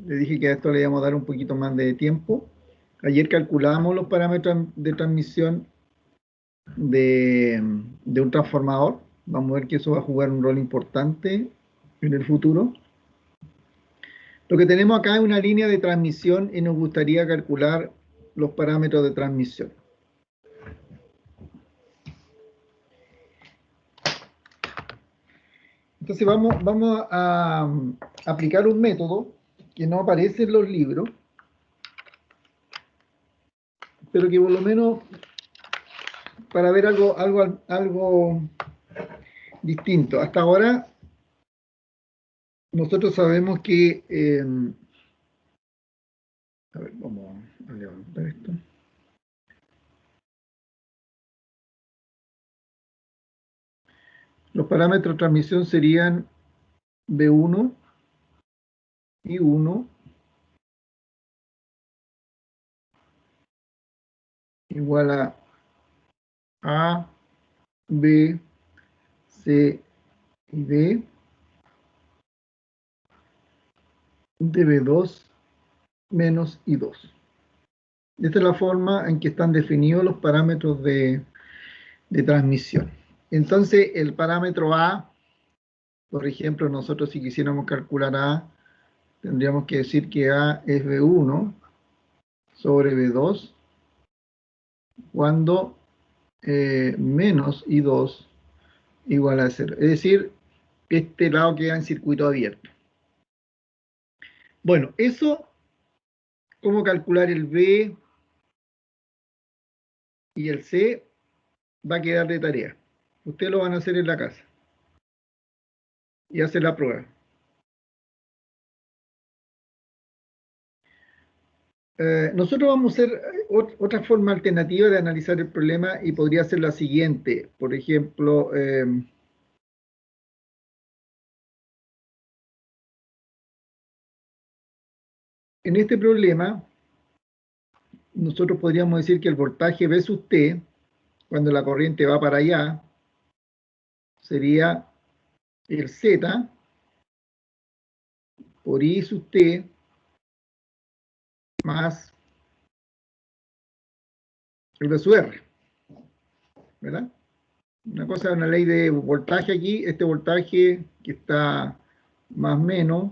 Le dije que a esto le íbamos a dar un poquito más de tiempo. Ayer calculamos los parámetros de transmisión de un transformador. Vamos a ver que eso va a jugar un rol importante en el futuro. Lo que tenemos acá es una línea de transmisión y nos gustaría calcular los parámetros de transmisión. Entonces vamos a aplicar un método que no aparece en los libros, pero que por lo menos para ver algo distinto. Hasta ahora nosotros sabemos que... a ver, vamos a levantar esto. Los parámetros de transmisión serían B1 y 1 igual a B, C y D de B2 menos I2. Esta es la forma en que están definidos los parámetros de transmisión. Entonces, el parámetro A, por ejemplo, nosotros si quisiéramos calcular A, tendríamos que decir que A es B1 sobre B2 cuando menos I2 igual a 0. Es decir, este lado queda en circuito abierto. Bueno, eso, cómo calcular el B y el C, va a quedar de tarea. Ustedes lo van a hacer en la casa y hacer la prueba. Nosotros vamos a hacer otra forma alternativa de analizar el problema y podría ser la siguiente. Por ejemplo, en este problema, nosotros podríamos decir que el voltaje V sub T, cuando la corriente va para allá, sería el Z por I sub T más el V sub R, ¿verdad? Una cosa, una ley de voltaje aquí, este voltaje que está más menos,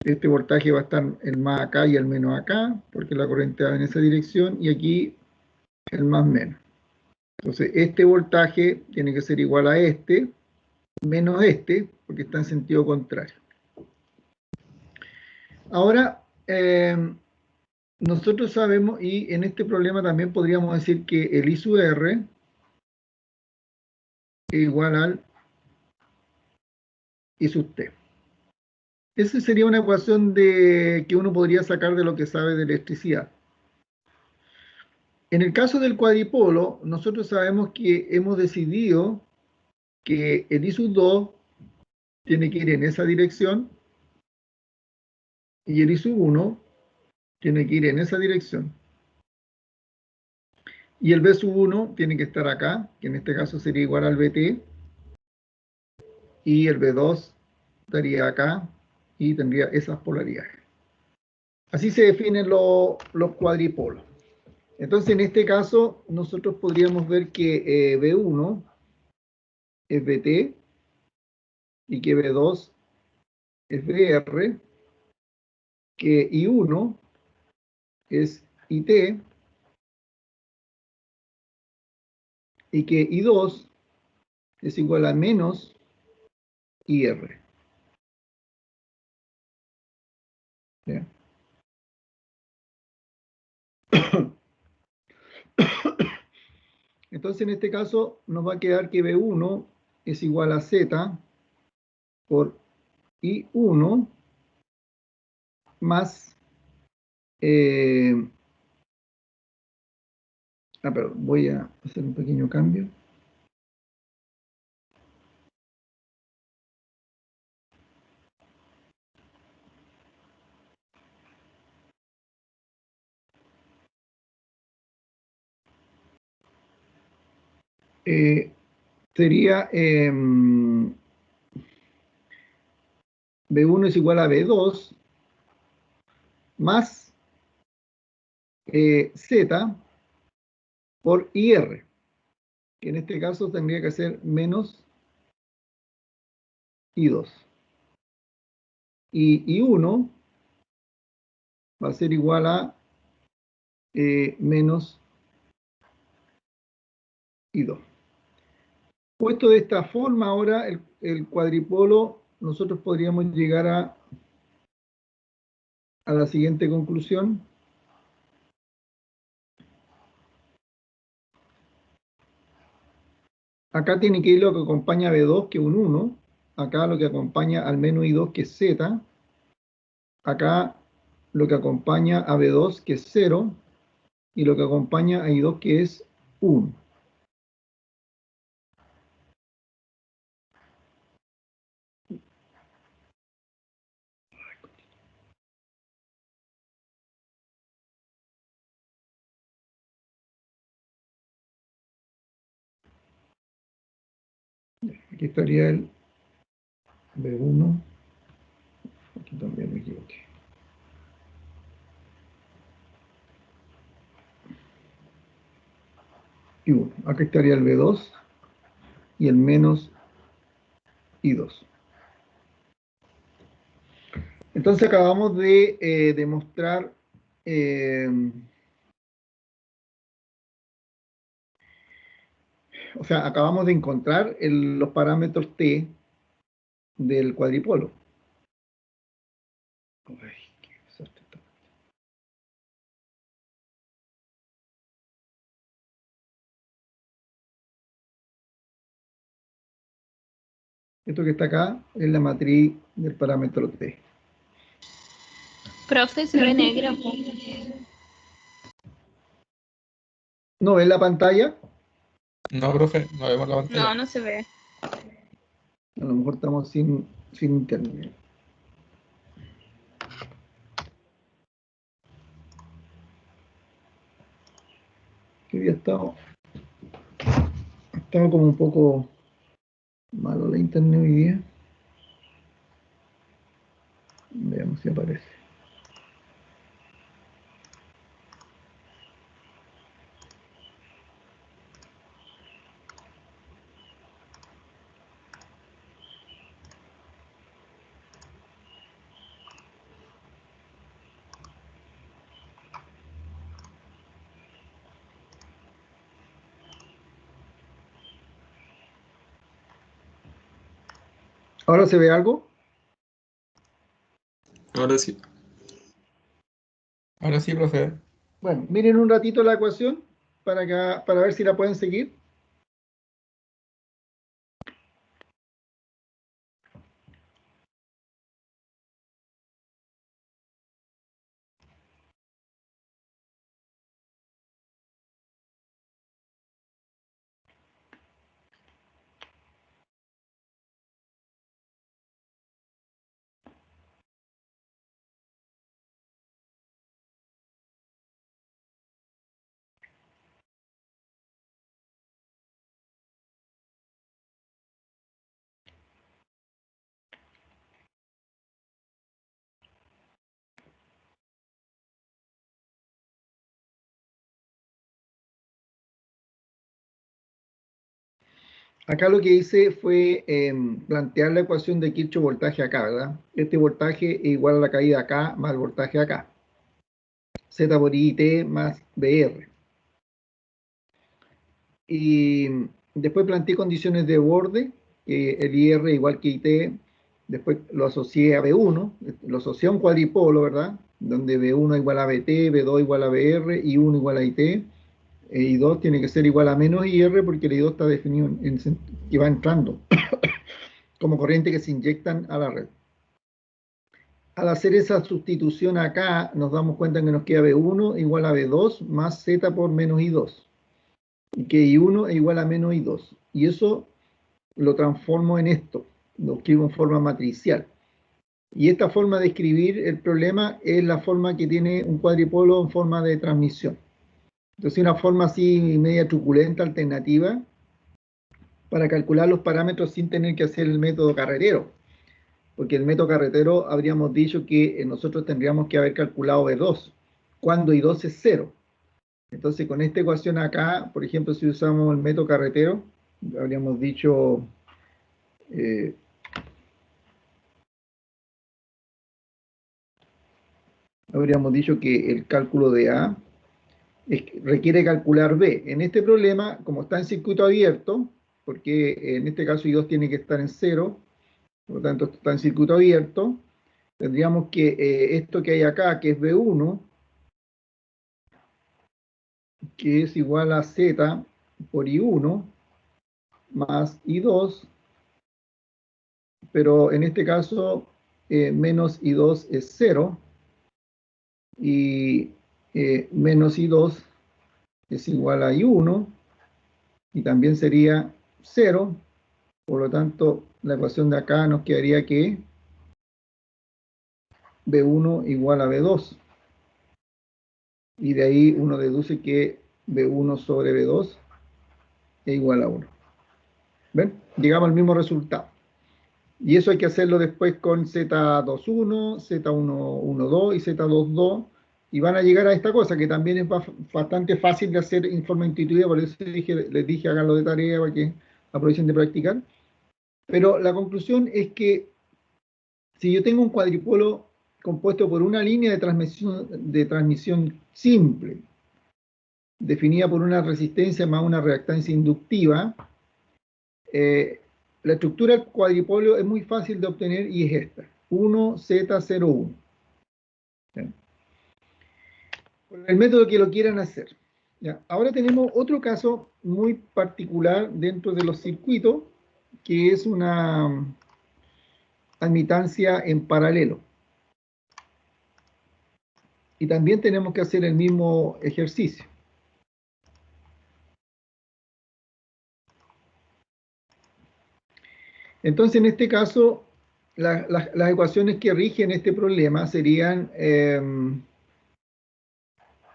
este voltaje va a estar el más acá y el menos acá, porque la corriente va en esa dirección, y aquí el más menos. Entonces, este voltaje tiene que ser igual a este, menos este, porque está en sentido contrario. Ahora, nosotros sabemos, y en este problema también podríamos decir que el I sub R es igual al I sub T. Esa sería una ecuación que uno podría sacar de lo que sabe de electricidad. En el caso del cuadripolo, nosotros sabemos que hemos decidido que el I sub 2 tiene que ir en esa dirección y el I sub 1 tiene que ir en esa dirección. Y el B sub 1 tiene que estar acá, que en este caso sería igual al BT, y el B2 estaría acá y tendría esas polaridades. Así se definen los cuadripolos. Entonces, en este caso, nosotros podríamos ver que B1 es BT y que B2 es BR, que I1 es IT y que I2 es igual a menos IR. ¿Ya? Entonces, en este caso, nos va a quedar que B1 es igual a Z por I1 más... perdón, voy a hacer un pequeño cambio. Sería B1 es igual a B2 más Z por IR, que en este caso tendría que ser menos I2. Y I1 va a ser igual a menos I2. Puesto de esta forma, ahora el cuadripolo, nosotros podríamos llegar a la siguiente conclusión. Acá tiene que ir lo que acompaña a B2, que es un 1. Acá lo que acompaña al menos I2, que es Z. Acá lo que acompaña a B2, que es 0. Y lo que acompaña a I2, que es 1. Aquí estaría el B1. Aquí también me equivoqué. Y 1. Acá estaría el B2 y el menos I2. Entonces acabamos de demostrar o sea, acabamos de encontrar los parámetros T del cuadripolo. Ay, qué desastre está. Esto que está acá es la matriz del parámetro T. Profe, se ve negro. ¿No ven la pantalla? No, profe, no vemos la pantalla. No, no se ve. A lo mejor estamos sin internet. Que hoy estado como un poco malo la internet hoy día. Veamos si aparece. ¿Ahora se ve algo? Ahora sí. Ahora sí, profe. Bueno, miren un ratito la ecuación para ver si la pueden seguir. Acá lo que hice fue plantear la ecuación de Kirchhoff voltaje acá, ¿verdad? Este voltaje es igual a la caída acá más el voltaje acá. Z por IT más BR. Y después planteé condiciones de borde, que el IR igual que IT, después lo asocié a B1, lo asocié a un cuadripolo, ¿verdad? Donde B1 igual a BT, B2 igual a BR, y 1 igual a IT. I2 tiene que ser igual a menos IR porque el I2 está definido que va entrando como corriente que se inyectan a la red. Al hacer esa sustitución acá, nos damos cuenta que nos queda B1 igual a B2 más Z por menos I2. Y que I1 es igual a menos I2. Y eso lo transformo en esto, lo escribo en forma matricial. Y esta forma de escribir el problema es la forma que tiene un cuadripolo en forma de transmisión. Entonces, una forma así media truculenta, alternativa, para calcular los parámetros sin tener que hacer el método carrerero. porque el método carretero habríamos dicho que nosotros tendríamos que haber calculado B2, cuando I2 es 0. Entonces, con esta ecuación acá, por ejemplo, si usamos el método carretero, habríamos dicho que el cálculo de A requiere calcular B. En este problema, como está en circuito abierto, porque en este caso I2 tiene que estar en 0, por lo tanto está en circuito abierto, tendríamos que esto que hay acá, que es B1, que es igual a Z por I1 más I2, pero en este caso menos I2 es 0 y menos I2 es igual a I1 y también sería 0, por lo tanto la ecuación de acá nos quedaría que B1 igual a B2 y de ahí uno deduce que B1 sobre B2 es igual a 1. ¿Ven? Llegamos al mismo resultado. Y eso hay que hacerlo después con Z21, Z112 y Z22, y van a llegar a esta cosa que también es bastante fácil de hacer en forma intuitiva, por eso les dije háganlo de tarea para que aprovechen de practicar. Pero la conclusión es que si yo tengo un cuadripolo compuesto por una línea de transmisión simple, definida por una resistencia más una reactancia inductiva, la estructura del cuadripolio es muy fácil de obtener y es esta, 1Z01. El método que lo quieran hacer. ¿Ya? Ahora tenemos otro caso muy particular dentro de los circuitos, que es una admitancia en paralelo. Y también tenemos que hacer el mismo ejercicio. Entonces, en este caso, las ecuaciones que rigen este problema serían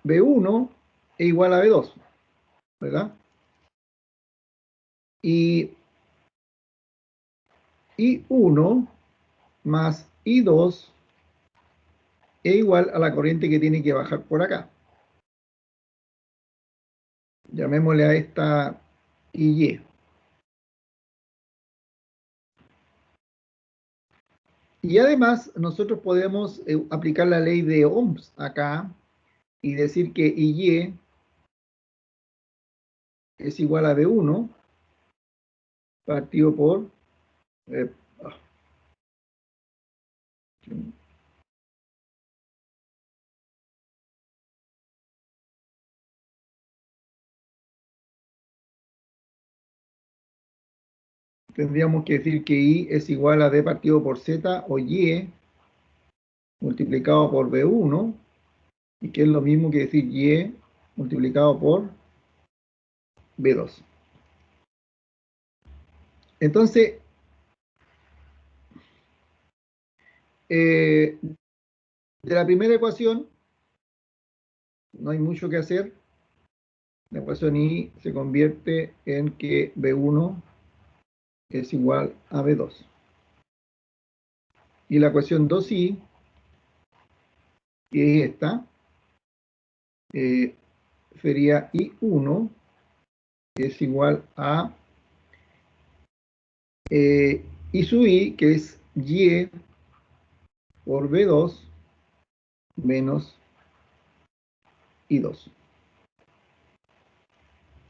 B1 es igual a B2, ¿verdad? Y I1 más I2 es igual a la corriente que tiene que bajar por acá. Llamémosle a esta IY. Y además, nosotros podemos aplicar la ley de Ohms acá y decir que IY es igual a B1 partido por... Eh, tendríamos que decir que I es igual a D partido por Z o Y multiplicado por B1, y que es lo mismo que decir Y multiplicado por B2. Entonces, de la primera ecuación, no hay mucho que hacer. La ecuación I se convierte en que B1 es igual a B2. Y la ecuación 2I, que es esta, sería I1 es igual a I sub I, que es Y por B2 menos I2.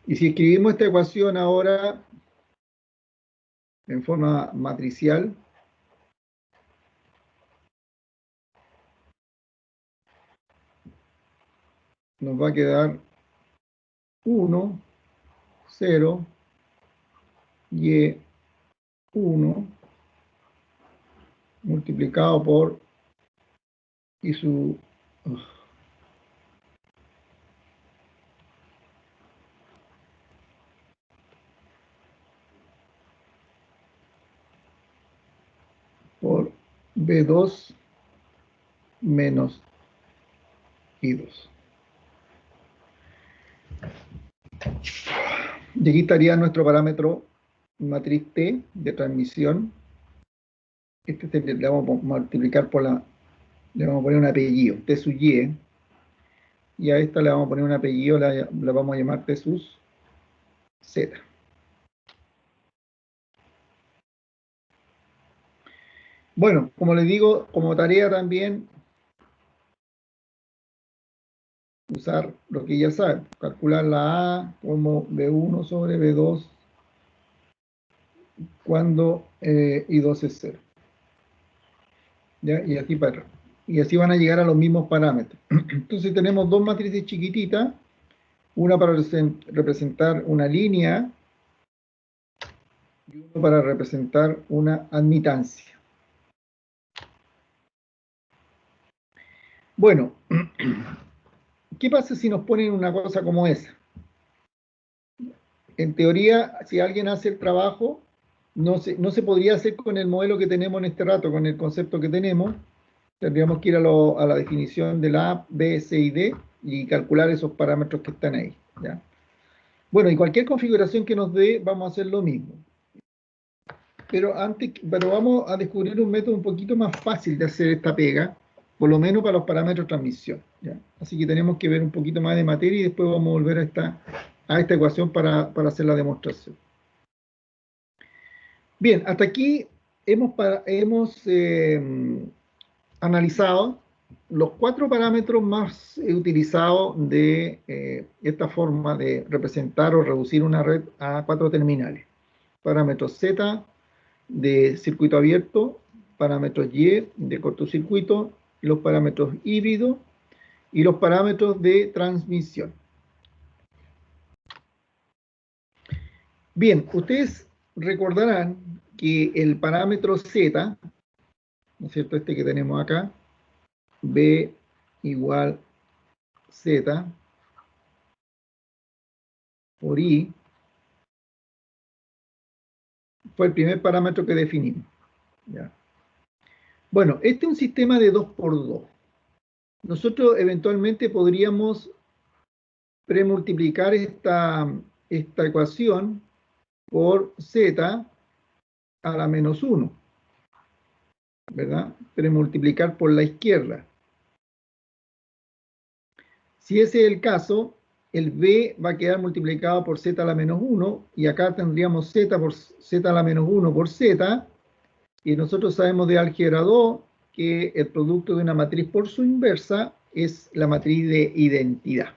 Y si escribimos esta ecuación ahora en forma matricial, nos va a quedar 1, 0, Y1 multiplicado por I sub por B2 menos I2. Y aquí estaría nuestro parámetro matriz T de transmisión le vamos a multiplicar por le vamos a poner un apellido, T sub Y, y a esta le vamos a poner un apellido, la vamos a llamar T sub Z. Bueno, como les digo, como tarea también, usar lo que ya saben, calcular la A como B1 sobre B2 cuando I2 es 0. ¿Ya? Y así para atrás. Y así van a llegar a los mismos parámetros. Entonces tenemos dos matrices chiquititas, una para representar una línea y uno para representar una admitancia. Bueno, ¿qué pasa si nos ponen una cosa como esa? En teoría, si alguien hace el trabajo, no se podría hacer con el modelo que tenemos en este rato, con el concepto que tenemos. Tendríamos que ir a la definición de la A, B, C y D y calcular esos parámetros que están ahí. ¿Ya? Bueno, y cualquier configuración que nos dé, vamos a hacer lo mismo. Pero vamos a descubrir un método un poquito más fácil de hacer esta pega, por lo menos para los parámetros de transmisión. ¿Ya? Así que tenemos que ver un poquito más de materia y después vamos a volver a esta ecuación para hacer la demostración. Bien, hasta aquí hemos analizado los 4 parámetros más utilizados de esta forma de representar o reducir una red a 4 terminales. Parámetros Z de circuito abierto, parámetros Y de cortocircuito, los parámetros híbridos y los parámetros de transmisión. Bien, ustedes recordarán que el parámetro Z, ¿no es cierto? Este que tenemos acá, B igual Z por I, fue el primer parámetro que definimos. ¿Ya? Bueno, este es un sistema de 2×2. Nosotros eventualmente podríamos premultiplicar esta ecuación por Z a la menos 1, ¿verdad? Premultiplicar por la izquierda. Si ese es el caso, el B va a quedar multiplicado por Z a la menos 1, y acá tendríamos Z por Z a la menos 1 por Z, y nosotros sabemos de álgebra 2 que el producto de una matriz por su inversa es la matriz de identidad.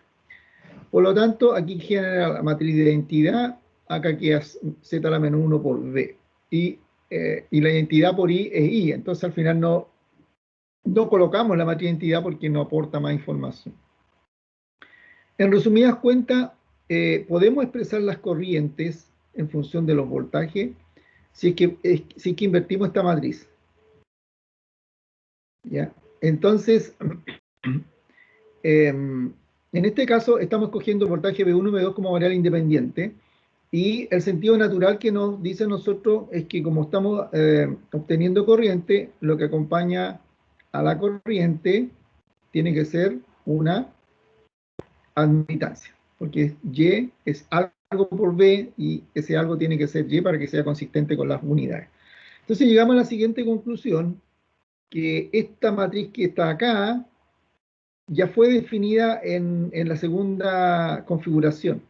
Por lo tanto, aquí genera la matriz de identidad, acá queda Z a la menos 1 por B. Y la identidad por I es I, entonces al final no colocamos la matriz de identidad porque no aporta más información. En resumidas cuentas, podemos expresar las corrientes en función de los voltajes si es que invertimos esta matriz. ¿Ya? Entonces, en este caso estamos cogiendo el voltaje B1 y B2 como variable independiente, y el sentido natural que nos dice a nosotros es que como estamos obteniendo corriente, lo que acompaña a la corriente tiene que ser una admitancia, porque Y es algo por B y ese algo tiene que ser Y para que sea consistente con las unidades. Entonces llegamos a la siguiente conclusión, que esta matriz que está acá ya fue definida en la segunda configuración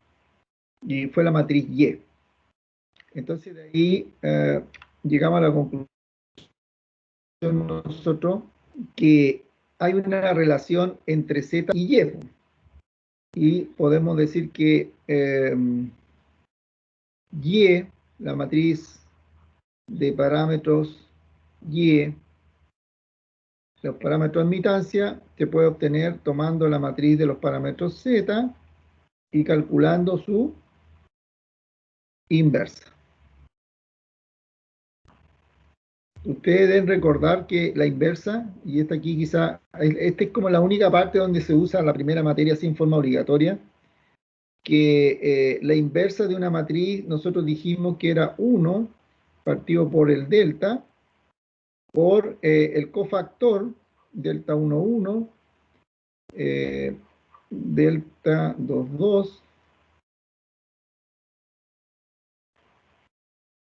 y fue la matriz Y. Entonces de ahí llegamos a la conclusión nosotros que hay una relación entre Z y Y. Y podemos decir que Y, la matriz de parámetros Y, los parámetros de admitancia, se puede obtener tomando la matriz de los parámetros Z y calculando su inversa. Ustedes deben recordar que la inversa, y esta aquí quizá, esta es como la única parte donde se usa la primera materia sin forma obligatoria, que la inversa de una matriz, nosotros dijimos que era 1 partido por el delta, por el cofactor, delta 1, 1, delta 2, 2,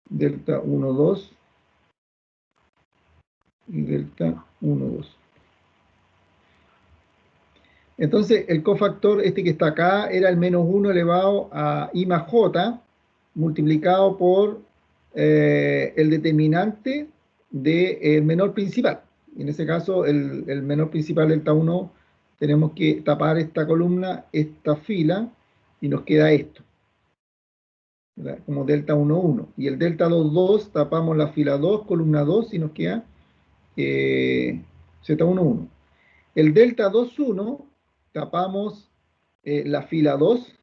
delta 1, 2, y delta 1, 2. Entonces, el cofactor, este que está acá, era el menos 1 elevado a I más J, multiplicado por el determinante del menor principal. En ese caso, el menor principal delta 1, tenemos que tapar esta columna, esta fila, y nos queda esto, ¿verdad? Como delta 1, 1. Y el delta 2, 2, tapamos la fila 2, columna 2, y nos queda Z1, 1. El delta 2, 1, tapamos la fila 2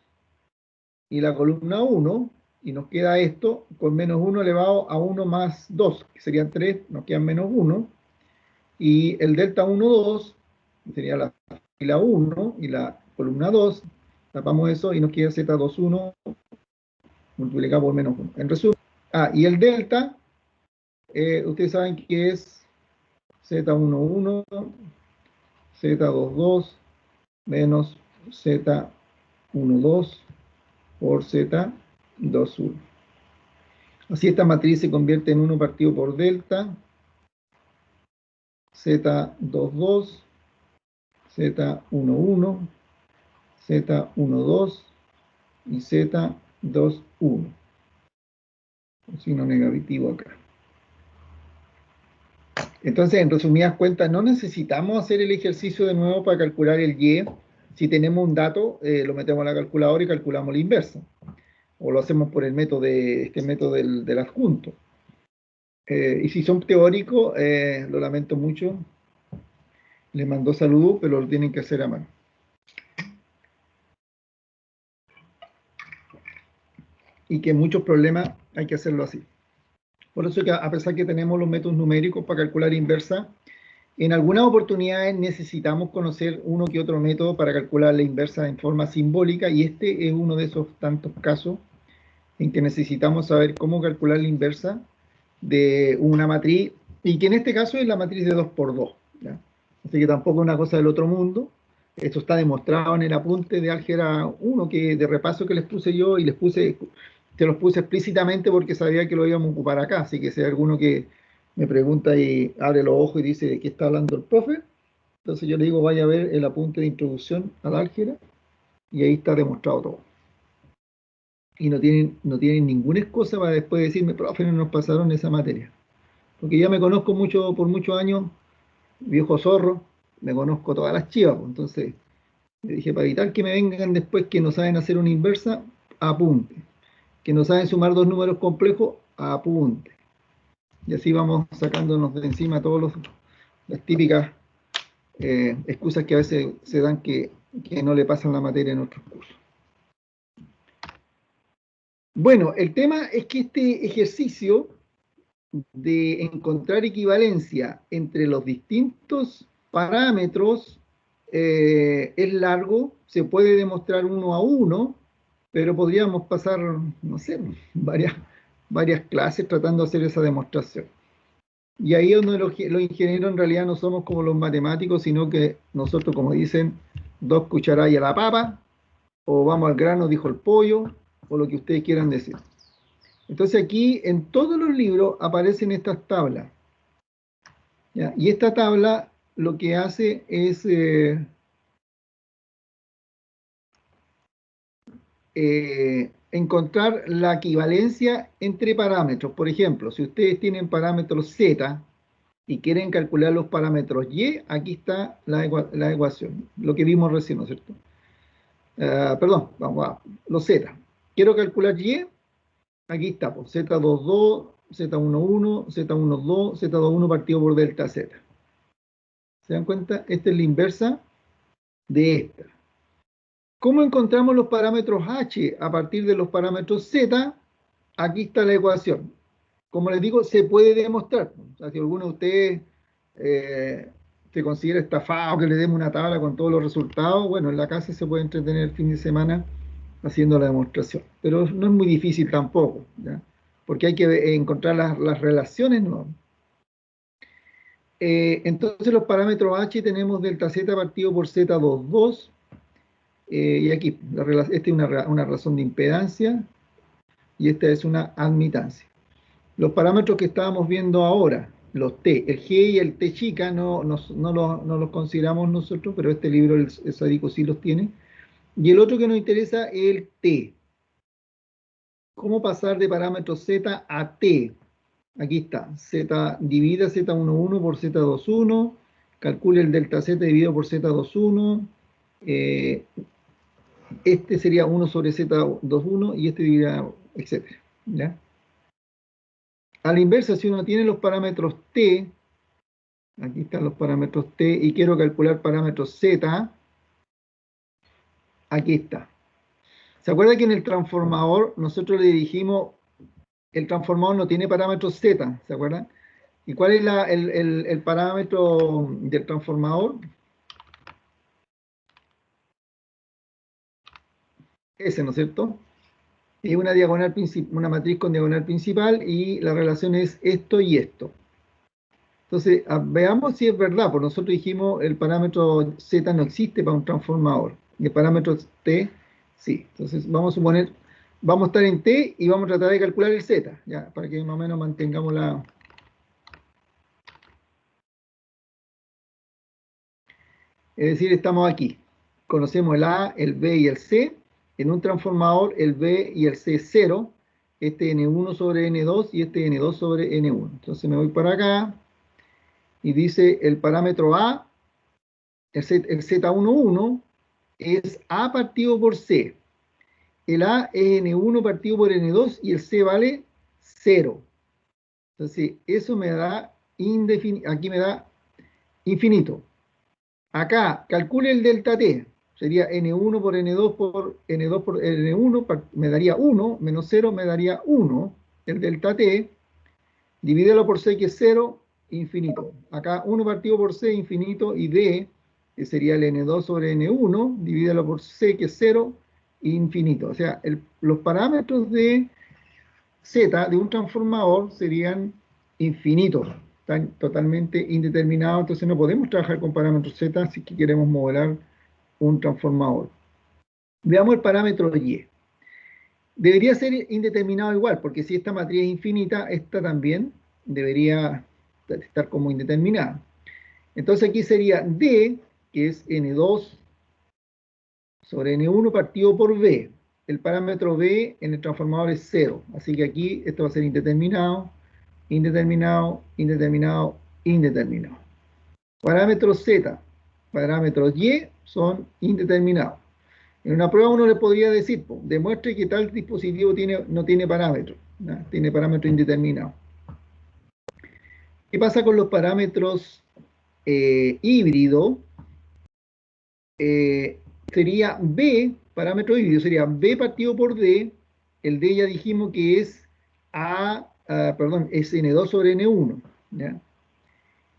y la columna 1, y nos queda esto con menos 1 elevado a 1 más 2, que serían 3, nos quedan menos 1, y el delta 1, 2, sería la fila 1 y la columna 2, tapamos eso y nos queda Z2, 1, multiplicado por menos 1. En resumen, y el delta, ustedes saben que es Z1, 1, Z2, 2, menos Z1, 2 por Z2, 1. Así esta matriz se convierte en 1 partido por delta, Z2, 2, Z1, 1, Z1, 2 y Z2, 1. Un signo negativo acá. Entonces, en resumidas cuentas, no necesitamos hacer el ejercicio de nuevo para calcular el Y. Si tenemos un dato, lo metemos a la calculadora y calculamos la inversa. O lo hacemos por el método este método del adjunto. Y si son teóricos, lo lamento mucho. Les mando saludos, pero lo tienen que hacer a mano. Y que muchos problemas hay que hacerlo así. Por eso que a pesar que tenemos los métodos numéricos para calcular inversa, en algunas oportunidades necesitamos conocer uno que otro método para calcular la inversa en forma simbólica, y este es uno de esos tantos casos en que necesitamos saber cómo calcular la inversa de una matriz, y que en este caso es la matriz de 2 por 2, ¿ya? Así que tampoco es una cosa del otro mundo. Esto está demostrado en el apunte de álgebra 1, que de repaso que les puse yo, y te los puse explícitamente porque sabía que lo íbamos a ocupar acá. Así que si hay alguno que me pregunta y abre los ojos y dice de qué está hablando el profe, entonces yo le digo vaya a ver el apunte de introducción al álgebra, y ahí está demostrado todo. Y no tienen ninguna excusa para después decirme, profe, no nos pasaron esa materia. Porque ya me conozco por muchos años, viejo zorro, me conozco todas las chivas, pues. Entonces, le dije, para evitar que me vengan después que no saben hacer una inversa, apunte. Que no saben sumar dos números complejos, apunte. Y así vamos sacándonos de encima todas las típicas excusas que a veces se dan que no le pasan la materia en otros cursos. Bueno, el tema es que este ejercicio de encontrar equivalencia entre los distintos parámetros es largo, se puede demostrar uno a uno, pero podríamos pasar, no sé, varias clases tratando de hacer esa demostración. Y ahí es donde los ingenieros en realidad no somos como los matemáticos, sino que nosotros, como dicen, 2 cucharadas a la papa, o vamos al grano, dijo el pollo, o lo que ustedes quieran decir. Entonces aquí en todos los libros aparecen estas tablas, ¿ya? Y esta tabla lo que hace es encontrar la equivalencia entre parámetros. Por ejemplo, si ustedes tienen parámetros Z y quieren calcular los parámetros Y, aquí está la ecuación, lo que vimos recién, ¿no es cierto? Perdón, vamos a los Z. Quiero calcular Y, aquí está, pues, Z22, Z11, Z12, Z21 partido por delta Z. ¿Se dan cuenta? Esta es la inversa de esta. ¿Cómo encontramos los parámetros H a partir de los parámetros Z? Aquí está la ecuación. Como les digo, se puede demostrar. O sea, si alguno de ustedes se considera estafado que le demos una tabla con todos los resultados, bueno, en la casa se puede entretener el fin de semana haciendo la demostración. Pero no es muy difícil tampoco, ¿ya? Porque hay que encontrar las relaciones, ¿no? Entonces los parámetros H tenemos delta Z partido por Z22, y aquí esta es una razón de impedancia y esta es una admitancia. Los parámetros que estábamos viendo ahora, los T. El G y el T chica no los consideramos nosotros, pero este libro, el sádico, sí los tiene. Y el otro que nos interesa es el T. ¿Cómo pasar de parámetro Z a T? Aquí está. Z divida Z11 por Z21. Calcule el delta Z dividido por Z21. Este sería 1 sobre Z21 y este dividirá, etc. ¿Ya? A la inversa, si uno tiene los parámetros T, aquí están los parámetros T, y quiero calcular parámetros Z, aquí está. ¿Se acuerda que en el transformador nosotros le dijimos, el transformador no tiene parámetros Z, ¿se acuerdan? ¿Y cuál es el parámetro del transformador? Ese, ¿no es cierto? Y una diagonal una matriz con diagonal principal, y la relación es esto y esto. Entonces, veamos si es verdad, porque nosotros dijimos el parámetro Z no existe para un transformador, y el parámetro T sí. Entonces, vamos a suponer, vamos a estar en T y vamos a tratar de calcular el Z, ya, para que más o menos mantengamos la... Es decir, estamos aquí. Conocemos el A, el B y el C. En un transformador, el B y el C es 0. Este N1 sobre N2 y este N2 sobre N1. Entonces me voy para acá y dice el parámetro A, el Z11 es A partido por C. El A es N1 partido por N2 y el C vale 0. Entonces eso me da aquí me da infinito. Acá, calcule el delta T. Sería N1 por N2 por N2 por N1, me daría 1, menos 0 me daría 1. El delta T, divídelo por C, que es 0, infinito. Acá 1 partido por C, infinito, y D, que sería el N2 sobre N1, divídelo por C, que es 0, infinito. O sea, los parámetros de Z de un transformador serían infinitos, están totalmente indeterminados, entonces no podemos trabajar con parámetros Z si queremos modelar un transformador. Veamos el parámetro Y. Debería ser indeterminado igual, porque si esta matriz es infinita, esta también debería estar como indeterminada. Entonces aquí sería D, que es N2 sobre N1 partido por B. El parámetro B en el transformador es 0, así que aquí esto va a ser indeterminado, indeterminado, indeterminado, indeterminado. Parámetros Z, parámetros Y son indeterminados. En una prueba uno le podría decir, demuestre que tal dispositivo no tiene parámetros, ¿no? Tiene parámetro indeterminado. ¿Qué pasa con los parámetros híbrido? Sería B, parámetro híbrido, sería B partido por D. El D ya dijimos que es es N2 sobre N1, ¿ya?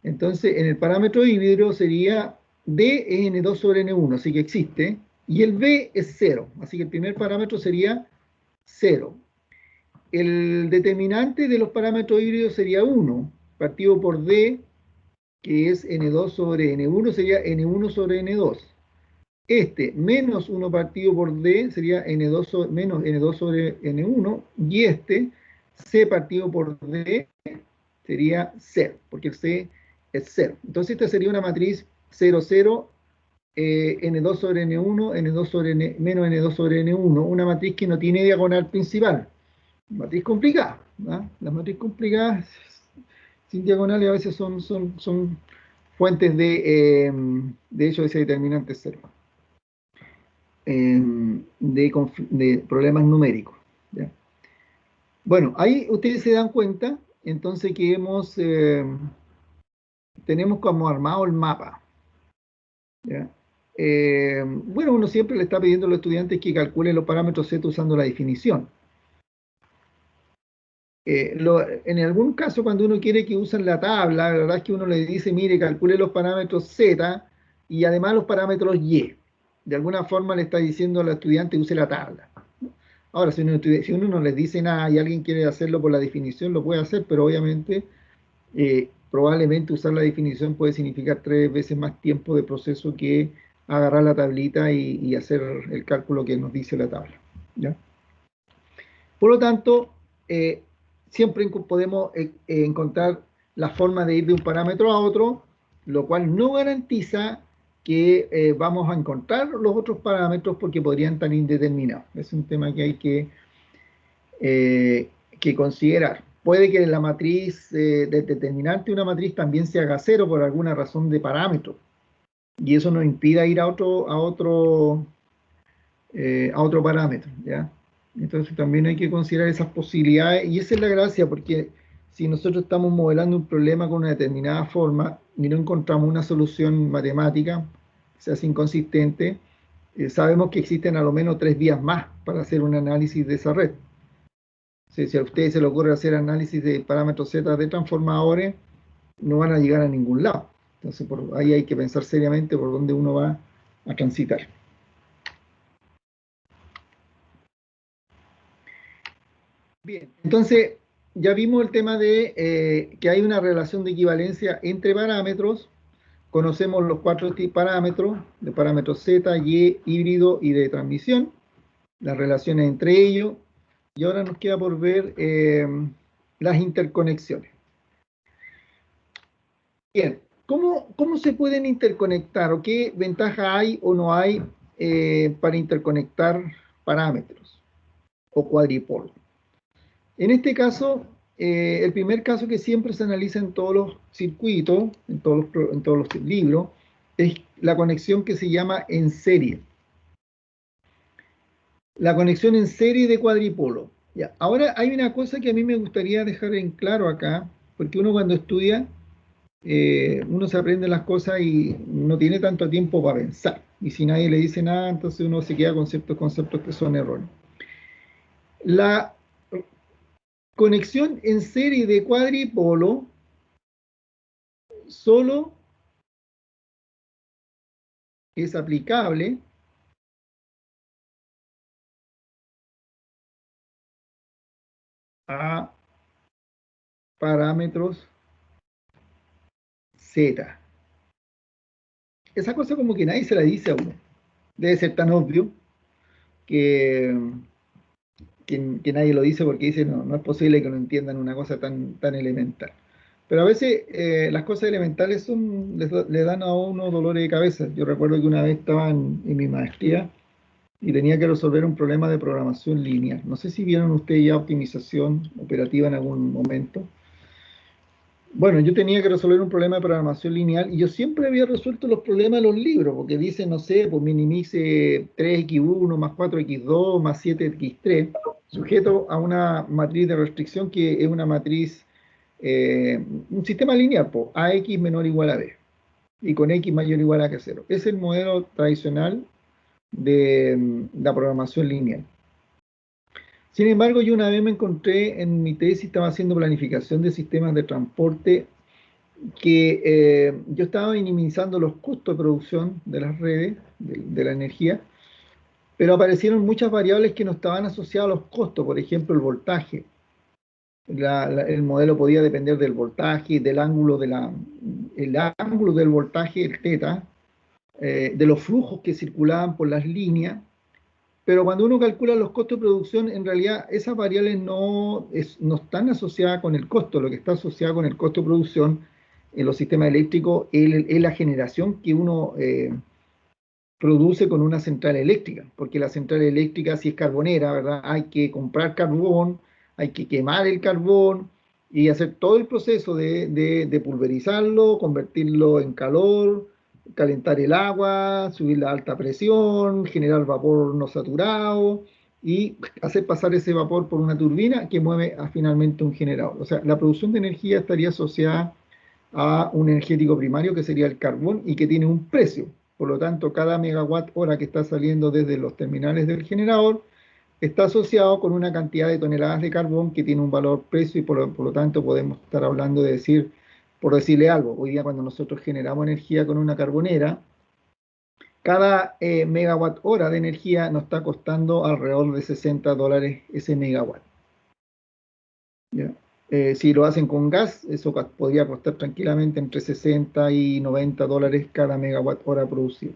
Entonces, en el parámetro híbrido sería D es N2 sobre N1, así que existe, y el B es 0, así que el primer parámetro sería 0. El determinante de los parámetros híbridos sería 1, partido por D, que es N2 sobre N1, sería N1 sobre N2. Este menos 1 partido por D sería menos N2 sobre N1, y este C partido por D sería 0, porque el C es 0. Entonces esta sería una matriz 0, 0, N2 sobre N1, N2 sobre menos N2 sobre N1, una matriz que no tiene diagonal principal. Matriz complicada, ¿no? Las matrices complicadas sin diagonales a veces son fuentes de hecho, ese determinante 0. De problemas numéricos, ¿ya? Bueno, ahí ustedes se dan cuenta, entonces, que tenemos como armado el mapa, ¿ya? Bueno, uno siempre le está pidiendo a los estudiantes que calculen los parámetros Z usando la definición. En algún caso, cuando uno quiere que usen la tabla, la verdad es que uno le dice, mire, calcule los parámetros Z y además los parámetros Y. De alguna forma le está diciendo al estudiante que use la tabla. Ahora, si uno no les dice nada y alguien quiere hacerlo por la definición, lo puede hacer, pero obviamente, probablemente usar la definición puede significar 3 veces más tiempo de proceso que agarrar la tablita y hacer el cálculo que nos dice la tabla, ¿ya? Por lo tanto, siempre podemos encontrar la forma de ir de un parámetro a otro, lo cual no garantiza que vamos a encontrar los otros parámetros porque podrían estar indeterminados. Es un tema que hay que considerar. Puede que la matriz determinante de una matriz también se haga cero por alguna razón de parámetro, y eso nos impida ir a otro parámetro, ¿ya? Entonces también hay que considerar esas posibilidades, y esa es la gracia, porque si nosotros estamos modelando un problema con una determinada forma y no encontramos una solución matemática, se hace inconsistente, sabemos que existen a lo menos 3 vías más para hacer un análisis de esa red. Si a ustedes se les ocurre hacer análisis de parámetros Z de transformadores, no van a llegar a ningún lado. Entonces, por ahí hay que pensar seriamente por dónde uno va a transitar. Bien, entonces ya vimos el tema de que hay una relación de equivalencia entre parámetros. Conocemos los 4 parámetros, de parámetros Z, Y, híbrido y de transmisión, las relaciones entre ellos. Y ahora nos queda por ver las interconexiones. Bien, ¿cómo se pueden interconectar o qué ventaja hay o no hay para interconectar parámetros o cuadripolos? En este caso, el primer caso que siempre se analiza en todos los circuitos, en todos los libros, es la conexión que se llama en serie. La conexión en serie de cuadripolo. Ya. Ahora hay una cosa que a mí me gustaría dejar en claro acá, porque uno cuando estudia, uno se aprende las cosas y no tiene tanto tiempo para pensar. Y si nadie le dice nada, entonces uno se queda con ciertos conceptos que son erróneos. La conexión en serie de cuadripolo solo es aplicable a parámetros Z. Esa cosa como que nadie se la dice a uno. Debe ser tan obvio que, que nadie lo dice porque dice no es posible que no entiendan una cosa tan elemental. Pero a veces las cosas elementales le dan a uno dolores de cabeza. Yo recuerdo que una vez estaba en mi maestría y tenía que resolver un problema de programación lineal. No sé si vieron ustedes ya optimización operativa en algún momento. Bueno, yo tenía que resolver un problema de programación lineal y yo siempre había resuelto los problemas de los libros, porque dice, no sé, pues minimice 3x1 más 4x2 más 7x3, sujeto a una matriz de restricción que es una matriz, un sistema lineal, pues, ax menor o igual a b, y con x mayor o igual a 0. Es el modelo tradicional de la programación lineal. Sin embargo, yo una vez me encontré en mi tesis, estaba haciendo planificación de sistemas de transporte, que yo estaba minimizando los costos de producción de las redes, de la energía, pero aparecieron muchas variables que no estaban asociadas a los costos, por ejemplo, el voltaje. El modelo podía depender del voltaje, del ángulo, el ángulo del voltaje, el θ, de los flujos que circulaban por las líneas. Pero cuando uno calcula los costos de producción, en realidad esas variables no están asociadas con el costo. Lo que está asociado con el costo de producción en los sistemas eléctricos es la generación que uno produce con una central eléctrica. Porque la central eléctrica, si es carbonera, ¿verdad? Hay que comprar carbón, hay que quemar el carbón y hacer todo el proceso de pulverizarlo, convertirlo en calor, calentar el agua, subir la alta presión, generar vapor no saturado y hacer pasar ese vapor por una turbina que mueve finalmente un generador. O sea, la producción de energía estaría asociada a un energético primario que sería el carbón y que tiene un precio. Por lo tanto, cada megawatt hora que está saliendo desde los terminales del generador está asociado con una cantidad de toneladas de carbón que tiene un valor precio y por lo tanto podemos estar hablando de decir, por decirle algo, hoy día cuando nosotros generamos energía con una carbonera, cada megawatt hora de energía nos está costando alrededor de $60 ese megawatt. ¿Ya? Si lo hacen con gas, eso podría costar tranquilamente entre $60 y $90 cada megawatt hora producido.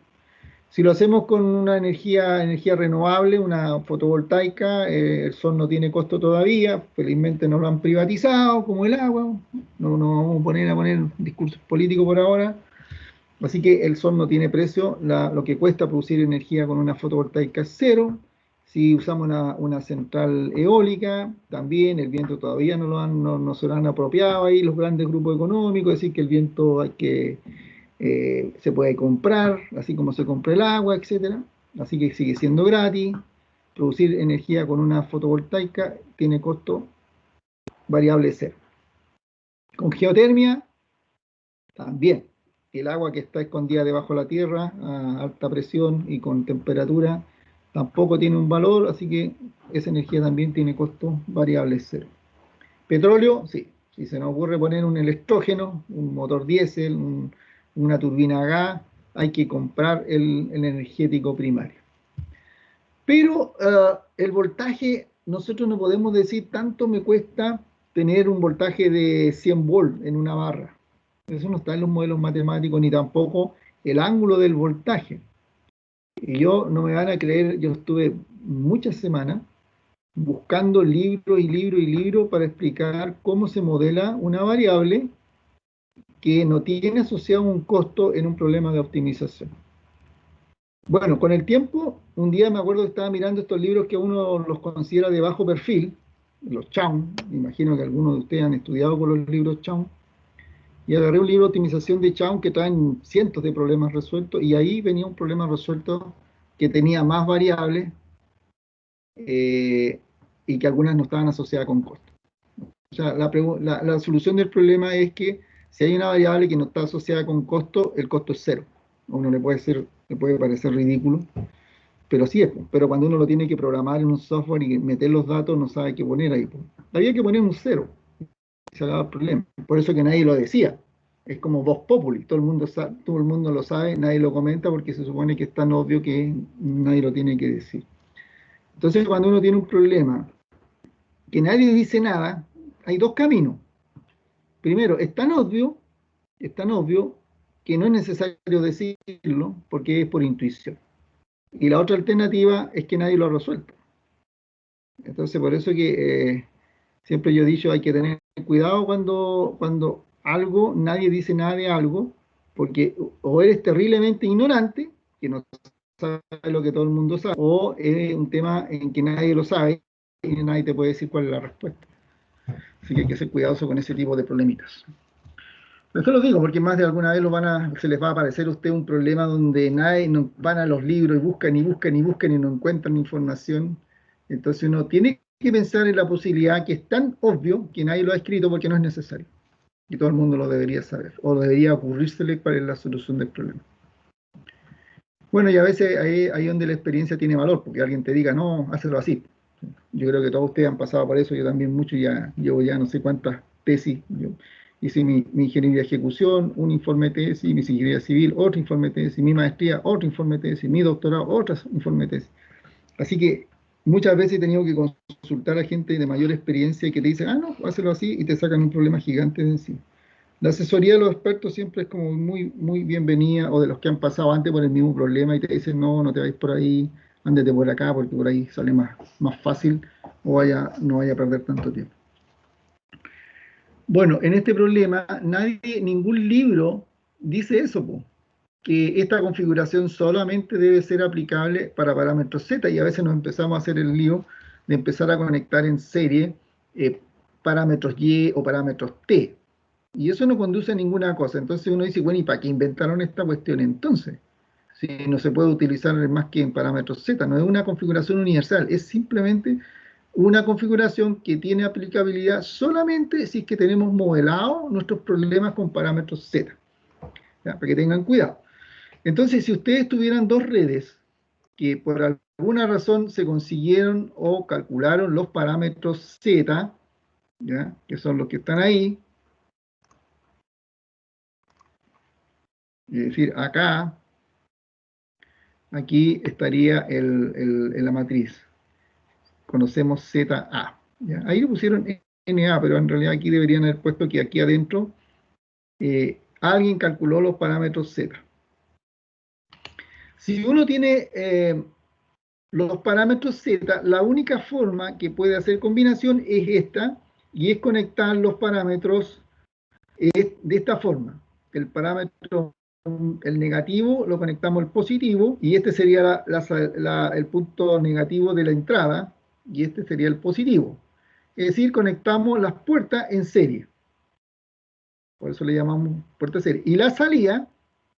Si lo hacemos con una energía renovable, una fotovoltaica, el sol no tiene costo todavía, felizmente no lo han privatizado como el agua, no vamos a poner discursos políticos por ahora, así que el sol no tiene precio, lo que cuesta producir energía con una fotovoltaica es cero. Si usamos una central eólica, también el viento todavía no se lo han apropiado ahí los grandes grupos económicos, es decir que el viento se puede comprar, así como se compra el agua, etcétera. Así que sigue siendo gratis. Producir energía con una fotovoltaica tiene costo variable cero. Con geotermia, también. El agua que está escondida debajo de la tierra a alta presión y con temperatura tampoco tiene un valor, así que esa energía también tiene costo variable cero. Petróleo, sí. Si se nos ocurre poner un electrógeno, un motor diésel, una turbina a gas, hay que comprar el energético primario. Pero el voltaje, nosotros no podemos decir tanto me cuesta tener un voltaje de 100 volts en una barra. Eso no está en los modelos matemáticos, ni tampoco el ángulo del voltaje. Y yo, no me van a creer, yo estuve muchas semanas buscando libro y libro y libro para explicar cómo se modela una variable que no tiene asociado un costo en un problema de optimización. Bueno, con el tiempo, un día me acuerdo que estaba mirando estos libros que uno los considera de bajo perfil, los Chown, me imagino que algunos de ustedes han estudiado con los libros Chown, y agarré un libro de optimización de Chown que traen cientos de problemas resueltos, y ahí venía un problema resuelto que tenía más variables y que algunas no estaban asociadas con costo. O sea, la solución del problema es que si hay una variable que no está asociada con costo, el costo es cero. A uno le puede parecer ridículo, pero sí es. Pero cuando uno lo tiene que programar en un software y meter los datos, no sabe qué poner ahí. Había que poner un cero. Se le daba el problema. Por eso que nadie lo decía. Es como vox populi. Todo el mundo lo sabe, nadie lo comenta porque se supone que es tan obvio que nadie lo tiene que decir. Entonces, cuando uno tiene un problema que nadie dice nada, hay dos caminos. Primero, es tan obvio que no es necesario decirlo porque es por intuición. Y la otra alternativa es que nadie lo ha resuelto. Entonces, por eso que siempre yo he dicho, hay que tener cuidado cuando nadie dice nada de algo, porque o eres terriblemente ignorante, que no sabe lo que todo el mundo sabe, o es un tema en que nadie lo sabe y nadie te puede decir cuál es la respuesta. Así que hay que ser cuidadoso con ese tipo de problemitas. Esto lo digo porque más de alguna vez se les va a aparecer a usted un problema donde no van a los libros y buscan y buscan y buscan y no encuentran información. Entonces uno tiene que pensar en la posibilidad que es tan obvio que nadie lo ha escrito porque no es necesario. Y todo el mundo lo debería saber o debería ocurrírsele cuál es la solución del problema. Bueno, y a veces ahí donde la experiencia tiene valor, porque alguien te diga, no, hazlo así. Yo creo que todos ustedes han pasado por eso, yo también mucho, llevo ya no sé cuántas tesis. Yo hice mi ingeniería de ejecución, un informe de tesis, mi ingeniería civil, otro informe de tesis, mi maestría, otro informe de tesis, mi doctorado, otro informe de tesis. Así que muchas veces he tenido que consultar a gente de mayor experiencia que te dicen, no, hazlo así, y te sacan un problema gigante de encima. La asesoría de los expertos siempre es como muy, muy bienvenida, o de los que han pasado antes por el mismo problema y te dicen, no te vayas por ahí, ándate por acá, porque por ahí sale más fácil, o no vaya a perder tanto tiempo. Bueno, en este problema, ningún libro dice eso, que esta configuración solamente debe ser aplicable para parámetros Z, y a veces nos empezamos a hacer el lío de empezar a conectar en serie parámetros Y o parámetros T. Y eso no conduce a ninguna cosa. Entonces uno dice, bueno, ¿y para qué inventaron esta cuestión entonces? Si no se puede utilizar más que en parámetros Z, no es una configuración universal, es simplemente una configuración que tiene aplicabilidad solamente si es que tenemos modelados nuestros problemas con parámetros Z. ¿Ya? Para que tengan cuidado. Entonces, si ustedes tuvieran dos redes que por alguna razón se consiguieron o calcularon los parámetros Z, ¿ya? Que son los que están ahí, es decir, aquí estaría la matriz. Conocemos ZA. ¿Ya? Ahí le pusieron NA, pero en realidad aquí deberían haber puesto que aquí adentro alguien calculó los parámetros Z. Si uno tiene los parámetros Z, la única forma que puede hacer combinación es esta, y es conectar los parámetros de esta forma. El parámetro, el negativo, lo conectamos al positivo, y este sería el punto negativo de la entrada, y este sería el positivo. Es decir, conectamos las puertas en serie. Por eso le llamamos puerta serie. Y la salida,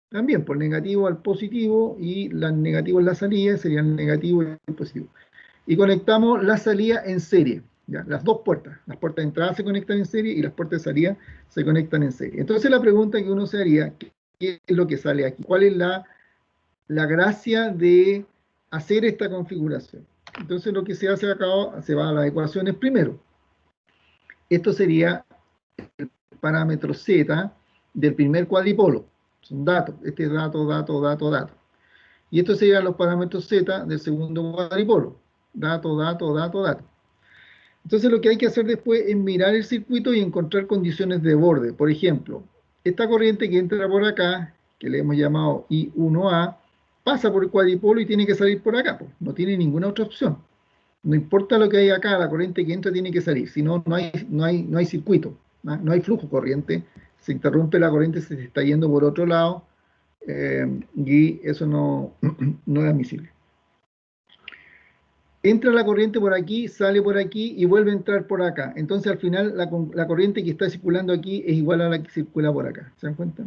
también por negativo al positivo, y la negativo en la salida serían negativo y el positivo. Y conectamos la salida en serie, ¿ya? Las dos puertas. Las puertas de entrada se conectan en serie y las puertas de salida se conectan en serie. Entonces la pregunta que uno se haría, ¿qué es lo que sale aquí? ¿Cuál es la gracia de hacer esta configuración? Entonces lo que se hace acá, se va a las ecuaciones primero. Esto sería el parámetro Z del primer cuadripolo. Son datos. Este es dato, dato, dato, dato. Y estos serían los parámetros Z del segundo cuadripolo. Dato, dato, dato, dato. Entonces lo que hay que hacer después es mirar el circuito y encontrar condiciones de borde. Por ejemplo, esta corriente que entra por acá, que le hemos llamado I1A, pasa por el cuadripolo y tiene que salir por acá. Pues. No tiene ninguna otra opción. No importa lo que hay acá, la corriente que entra tiene que salir. Si no, no hay circuito. No hay flujo corriente. Se interrumpe la corriente, se está yendo por otro lado. Y eso no es admisible. Entra la corriente por aquí, sale por aquí y vuelve a entrar por acá. Entonces al final la corriente que está circulando aquí es igual a la que circula por acá. ¿Se dan cuenta?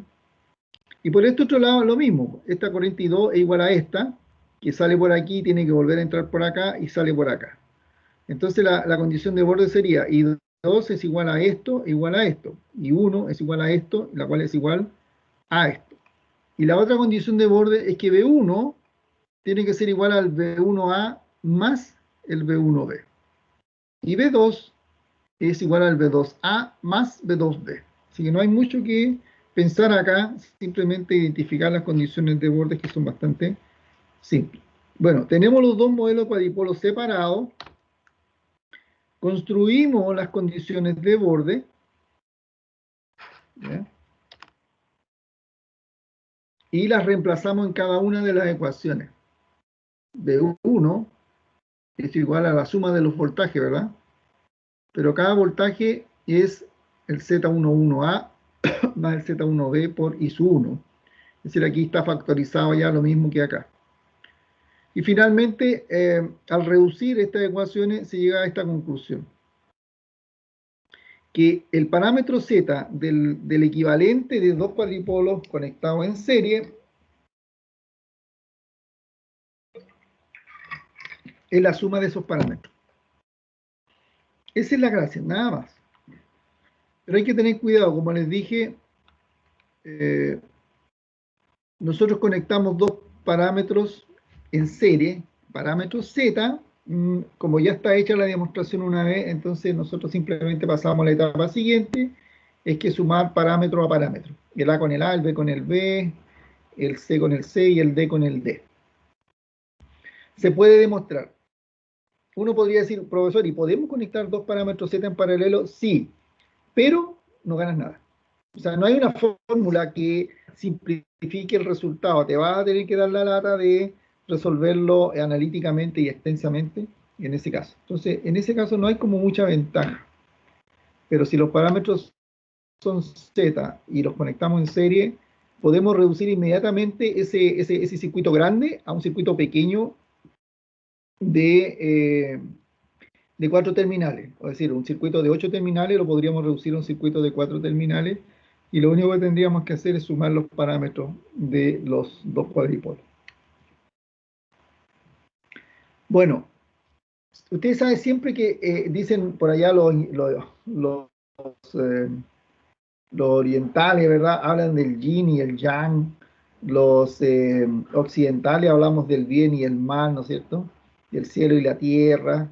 Y por este otro lado lo mismo. Esta corriente I2 es igual a esta, que sale por aquí, tiene que volver a entrar por acá y sale por acá. Entonces la condición de borde sería I2 es igual a esto, igual a esto. I1 es igual a esto, la cual es igual a esto. Y la otra condición de borde es que B1 tiene que ser igual al B1A más el B1B. Y B2 es igual al B2A más B2B. Así que no hay mucho que pensar acá, simplemente identificar las condiciones de borde que son bastante simples. Bueno, tenemos los dos modelos cuadripolos separados. Construimos las condiciones de borde. ¿Ya? Y las reemplazamos en cada una de las ecuaciones. B1 es igual a la suma de los voltajes, ¿verdad? Pero cada voltaje es el Z11A más el Z1B por I sub 1. Es decir, aquí está factorizado ya lo mismo que acá. Y finalmente, al reducir estas ecuaciones, se llega a esta conclusión. Que el parámetro Z del equivalente de dos cuadripolos conectados en serie es la suma de esos parámetros. Esa es la gracia, nada más. Pero hay que tener cuidado, como les dije, nosotros conectamos dos parámetros en serie, parámetros Z, como ya está hecha la demostración una vez, entonces nosotros simplemente pasamos a la etapa siguiente, es que sumar parámetro a parámetro. El A con el A, el B con el B, el C con el C y el D con el D. Se puede demostrar. Uno podría decir, profesor, ¿y podemos conectar dos parámetros Z en paralelo? Sí, pero no ganas nada. O sea, no hay una fórmula que simplifique el resultado. Te vas a tener que dar la lata de resolverlo analíticamente y extensamente en ese caso. Entonces, en ese caso no hay como mucha ventaja. Pero si los parámetros son Z y los conectamos en serie, podemos reducir inmediatamente ese circuito grande a un circuito pequeño de 4 terminales. Es decir, un circuito de 8 terminales lo podríamos reducir a un circuito de 4 terminales y lo único que tendríamos que hacer es sumar los parámetros de los dos cuadripolos. Bueno, ustedes saben siempre que dicen por allá los orientales, ¿verdad? Hablan del yin y el yang. Los occidentales hablamos del bien y el mal, ¿no es cierto? Del cielo y la tierra.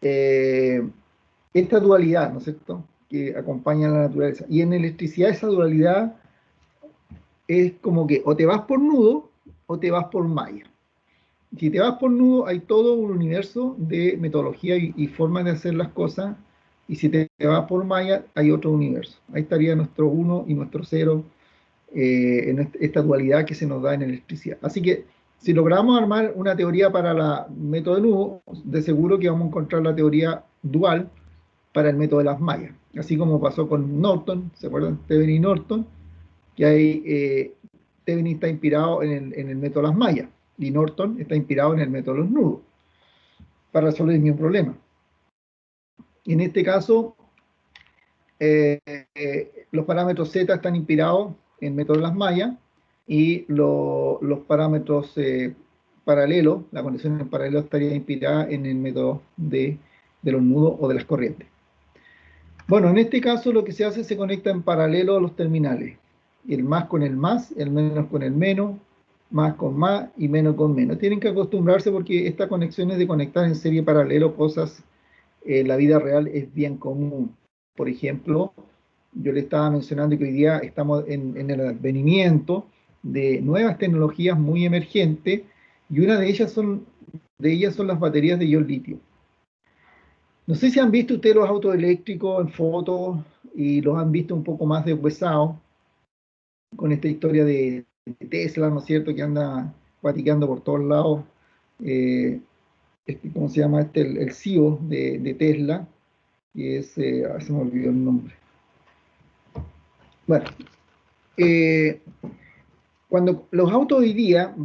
Esta dualidad, ¿no es cierto?, que acompaña a la naturaleza. Y en electricidad esa dualidad es como que o te vas por nudo o te vas por malla. Si te vas por nudo hay todo un universo de metodología y formas de hacer las cosas, y si te vas por malla hay otro universo. Ahí estaría nuestro 1 y nuestro 0 en esta dualidad que se nos da en electricidad. Así que Si logramos armar una teoría para el método de nudo, de seguro que vamos a encontrar la teoría dual para el método de las mallas. Así como pasó con Norton, ¿se acuerdan? Thevenin y Norton, que hay, Thevenin está inspirado en el método de las mallas y Norton está inspirado en el método de los nudos para resolver el mismo problema. En este caso, los parámetros Z están inspirados en el método de las mallas y los parámetros paralelos, la condición en paralelo estaría inspirada en el método de los nudos o de las corrientes. Bueno, en este caso lo que se hace es se conecta en paralelo a los terminales. El más con el más, el menos con el menos, más con más y menos con menos. Tienen que acostumbrarse porque esta conexión es de conectar en serie paralelo cosas en la vida real es bien común. Por ejemplo, yo le estaba mencionando que hoy día estamos en el advenimiento de nuevas tecnologías muy emergentes y una de ellas son las baterías de ion litio. No sé si han visto ustedes los autos eléctricos en fotos y los han visto un poco más deshuesados con esta historia de Tesla, ¿no es cierto?, que anda guatiqueando por todos lados. ¿Cómo se llama este? El CEO de Tesla, que es, se me olvidó el nombre. Bueno, cuando los autos hoy día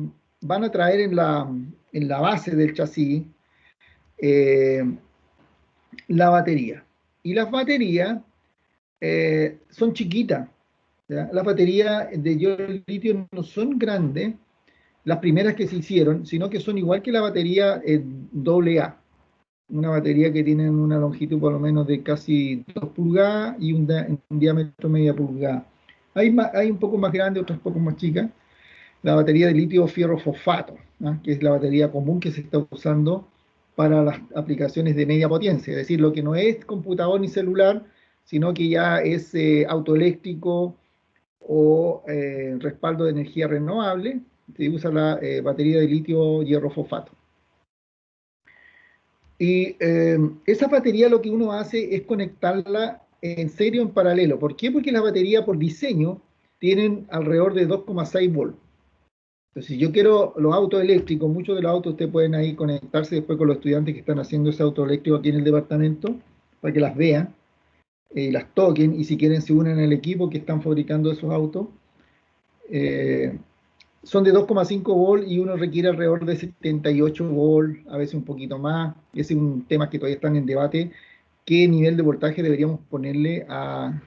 van a traer en la base del chasis la batería. Y las baterías son chiquitas. ¿Ya? Las baterías de ion litio no son grandes, las primeras que se hicieron, sino que son igual que la batería AA. Una batería que tiene una longitud por lo menos de casi 2 pulgadas y un diámetro media pulgada. Hay un poco más grande, otras un poco más chicas. La batería de litio fierro fosfato, ¿no?, que es la batería común que se está usando para las aplicaciones de media potencia, es decir, lo que no es computador ni celular, sino que ya es autoeléctrico o respaldo de energía renovable, se usa la batería de litio hierro fosfato. Y esa batería lo que uno hace es conectarla en serie o en paralelo. ¿Por qué? Porque las baterías por diseño tienen alrededor de 2,6 volts. Entonces, si yo quiero los autos eléctricos, muchos de los autos ustedes pueden ahí conectarse después con los estudiantes que están haciendo ese auto eléctrico aquí en el departamento, para que las vean, las toquen, y si quieren se unen al equipo que están fabricando esos autos. Son de 2,5 volts y uno requiere alrededor de 78 volts, a veces un poquito más. Ese es un tema que todavía están en debate, qué nivel de voltaje deberíamos ponerle a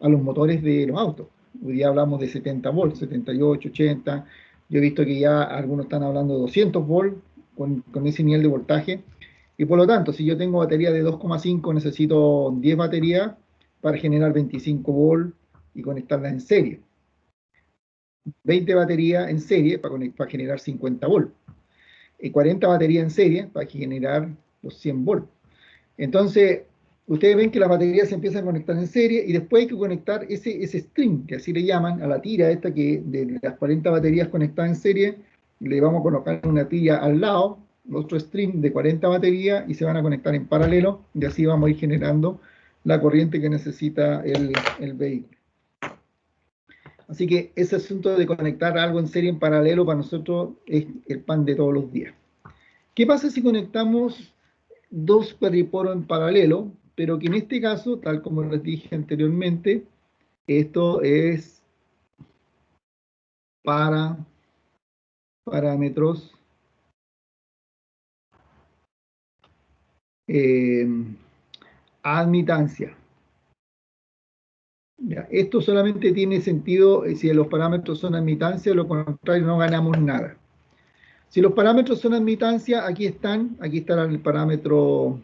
los motores de los autos. Hoy día hablamos de 70 volts, 78, 80. Yo he visto que ya algunos están hablando de 200 volts con ese nivel de voltaje. Y por lo tanto, si yo tengo batería de 2,5, necesito 10 baterías para generar 25 volts y conectarlas en serie. 20 baterías en serie para generar 50 volts. Y 40 baterías en serie para generar los 100 volts. Entonces, ustedes ven que las baterías se empiezan a conectar en serie y después hay que conectar ese string, que así le llaman, a la tira esta que de las 40 baterías conectadas en serie, le vamos a colocar una tira al lado, otro string de 40 baterías y se van a conectar en paralelo y así vamos a ir generando la corriente que necesita el vehículo. Así que ese asunto de conectar algo en serie en paralelo para nosotros es el pan de todos los días. ¿Qué pasa si conectamos dos periporos en paralelo, pero que en este caso, tal como les dije anteriormente, esto es para parámetros admitancia? Ya, esto solamente tiene sentido si los parámetros son admitancia, lo contrario no ganamos nada. Si los parámetros son admitancia, aquí está el parámetro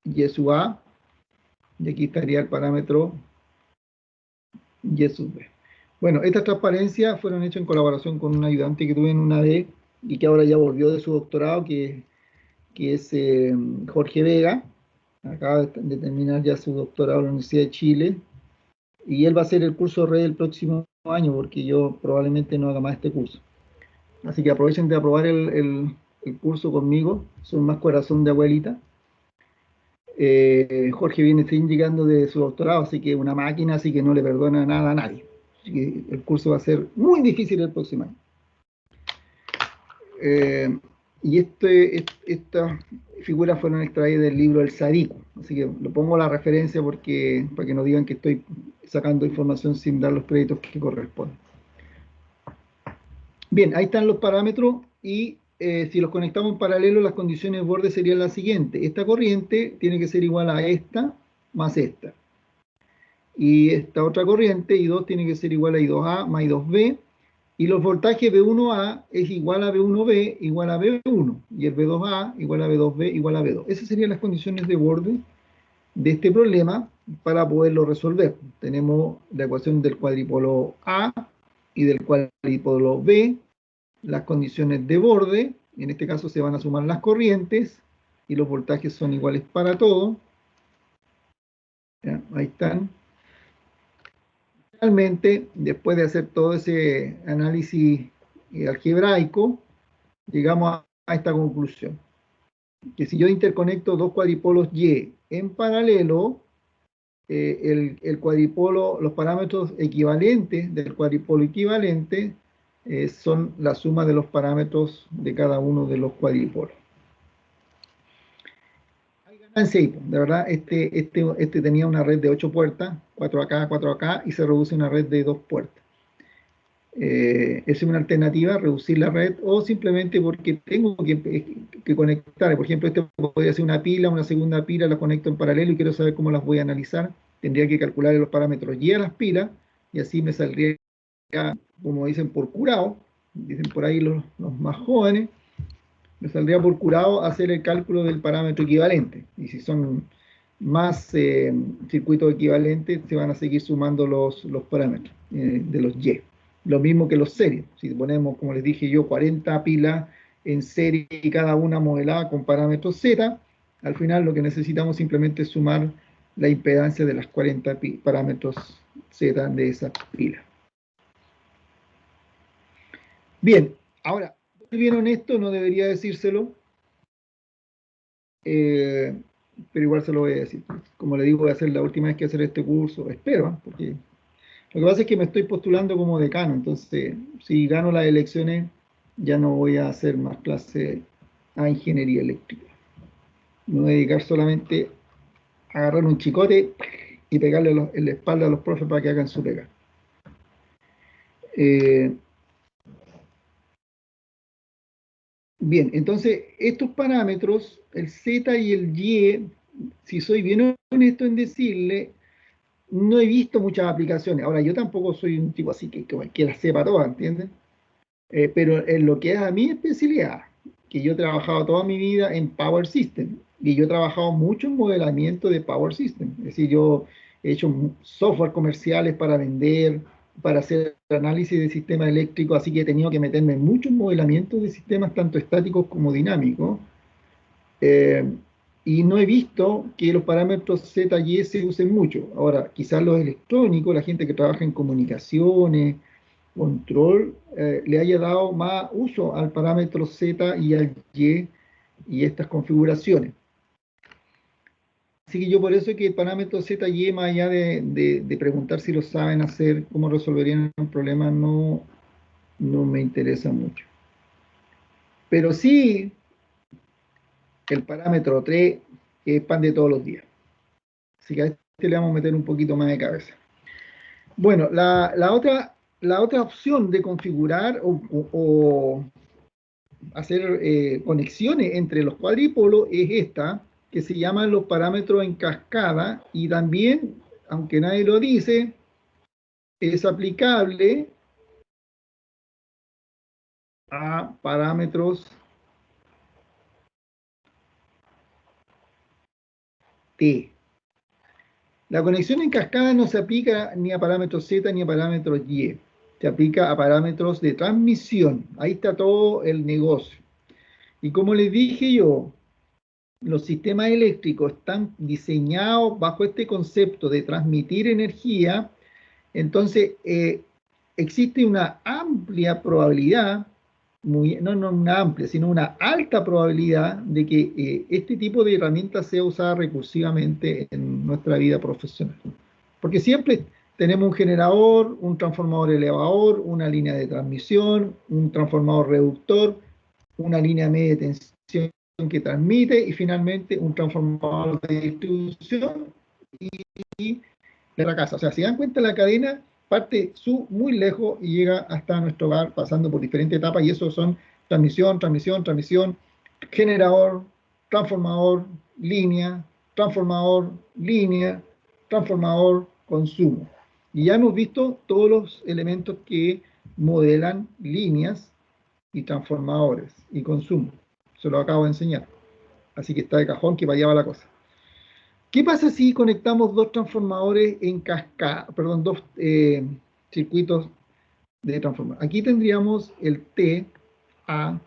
Y sub A, y aquí estaría el parámetro Y sub B. Bueno, estas transparencias fueron hechas en colaboración con un ayudante que tuve en una vez y que ahora ya volvió de su doctorado, que es Jorge Vega. Acaba de terminar ya su doctorado en la Universidad de Chile, y él va a hacer el curso red el próximo año, porque yo probablemente no haga más este curso. Así que aprovechen de aprobar el curso conmigo, son más corazón de abuelita. Jorge viene llegando de su doctorado, así que una máquina, así que no le perdona nada a nadie. Así que el curso va a ser muy difícil el próximo año. Y estas figuras fueron extraídas del libro El Sadiku, así que lo pongo la referencia porque, para que no digan que estoy sacando información sin dar los créditos que corresponden. Bien, ahí están los parámetros y si los conectamos en paralelo, las condiciones de borde serían las siguientes. Esta corriente tiene que ser igual a esta más esta. Y esta otra corriente, I2, tiene que ser igual a I2A más I2B. Y los voltajes B1A es igual a B1B igual a B1. Y el B2A igual a B2B igual a B2. Esas serían las condiciones de borde de este problema para poderlo resolver. Tenemos la ecuación del cuadripolo A y del cuadripolo B, las condiciones de borde, en este caso se van a sumar las corrientes, y los voltajes son iguales para todo. ¿Ya? Ahí están. Finalmente, después de hacer todo ese análisis algebraico, llegamos a esta conclusión. Que si yo interconecto dos cuadripolos Y en paralelo, el cuadripolo, los parámetros equivalentes del cuadripolo equivalente son la suma de los parámetros de cada uno de los cuadripolos. Hay ganancia ahí, de verdad, este tenía una red de 8 puertas, 4 acá, 4 acá, y se reduce a una red de 2 puertas. Es una alternativa, reducir la red, o simplemente porque tengo que conectar. Por ejemplo, este podría ser una pila, una segunda pila, la conecto en paralelo y quiero saber cómo las voy a analizar. Tendría que calcular los parámetros Y a las pilas, y así me saldría, como dicen, por curado, dicen por ahí los más jóvenes, me saldría por curado hacer el cálculo del parámetro equivalente. Y si son más circuitos equivalentes, se van a seguir sumando los parámetros de los Y. Lo mismo que los serios. Si ponemos, como les dije yo, 40 pilas en serie y cada una modelada con parámetros Z, al final lo que necesitamos simplemente es sumar la impedancia de las 40 parámetros Z de esa pila. Bien, ahora, ¿vieron esto? No debería decírselo, pero igual se lo voy a decir. Como le digo, voy a hacer la última vez que hacer este curso, espero, porque lo que pasa es que me estoy postulando como decano, entonces si gano las elecciones ya no voy a hacer más clase a ingeniería eléctrica. Me voy a dedicar solamente a agarrar un chicote y pegarle en la espalda a los profes para que hagan su pega. Bien, entonces estos parámetros, el Z y el Y, si soy bien honesto en decirle, no he visto muchas aplicaciones. Ahora, yo tampoco soy un tipo así que las sepa todas, ¿entiendes? Pero en lo que es a mi especialidad, que yo he trabajado toda mi vida en Power System, y yo he trabajado mucho en modelamiento de Power System. Es decir, yo he hecho software comerciales para vender, para hacer análisis de sistemas eléctricos, así que he tenido que meterme en muchos modelamientos de sistemas, tanto estáticos como dinámicos. Y no he visto que los parámetros Z y S se usen mucho. Ahora, quizás los electrónicos, la gente que trabaja en comunicaciones, control, le haya dado más uso al parámetro Z y al Y y estas configuraciones. Así que yo por eso es que el parámetro Z y Y, más allá de preguntar si lo saben hacer, cómo resolverían un problema, no me interesa mucho. Pero sí el parámetro 3, que es pan de todos los días. Así que a este le vamos a meter un poquito más de cabeza. Bueno, la otra opción de configurar o hacer conexiones entre los cuadrípolos es esta, que se llaman los parámetros en cascada, y también, aunque nadie lo dice, es aplicable a parámetros T. La conexión en cascada no se aplica ni a parámetros Z ni a parámetros Y. Se aplica a parámetros de transmisión. Ahí está todo el negocio. Y como les dije yo, los sistemas eléctricos están diseñados bajo este concepto de transmitir energía. Entonces, existe una amplia probabilidad, no una amplia, sino una alta probabilidad de que este tipo de herramientas sea usada recursivamente en nuestra vida profesional. Porque siempre tenemos un generador, un transformador elevador, una línea de transmisión, un transformador reductor, una línea media de tensión que transmite y finalmente un transformador de distribución y la casa. O sea, si dan cuenta, la cadena parte muy lejos y llega hasta nuestro hogar pasando por diferentes etapas, y eso son transmisión, generador, transformador, línea, transformador, consumo. Y ya hemos visto todos los elementos que modelan líneas y transformadores y consumo. Se lo acabo de enseñar. Así que está de cajón que para allá va la cosa. ¿Qué pasa si conectamos dos transformadores en cascada, perdón, dos circuitos de transformador? Aquí tendríamos el T, A,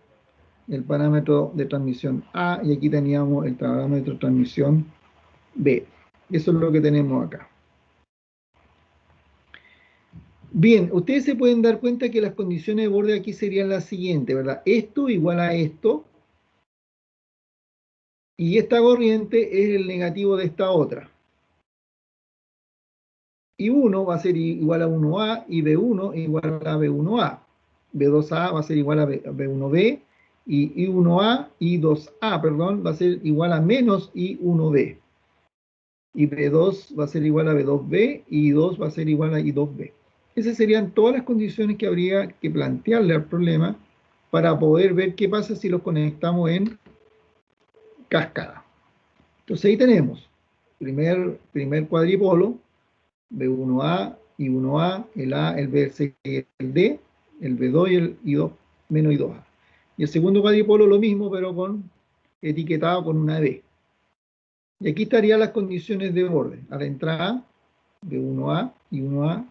el parámetro de transmisión A, y aquí teníamos el parámetro de transmisión B. Eso es lo que tenemos acá. Bien, ustedes se pueden dar cuenta que las condiciones de borde aquí serían las siguientes, ¿verdad? Esto igual a esto, y esta corriente es el negativo de esta otra. Y 1 va a ser igual a 1A y B1 igual a B1A. B2A va a ser igual a B1B y I1A y 2A, perdón, va a ser igual a menos I1B. Y B2 va a ser igual a B2B y I2 va a ser igual a I2B. Esas serían todas las condiciones que habría que plantearle al problema para poder ver qué pasa si los conectamos en cascada. Entonces ahí tenemos primer cuadripolo, B1A, I1A, el A, el B, el C y el D, el B2 y el I2, menos I2A. Y el segundo cuadripolo lo mismo, pero etiquetado con una B. Y aquí estarían las condiciones de borde. A la entrada, B1A, I1A.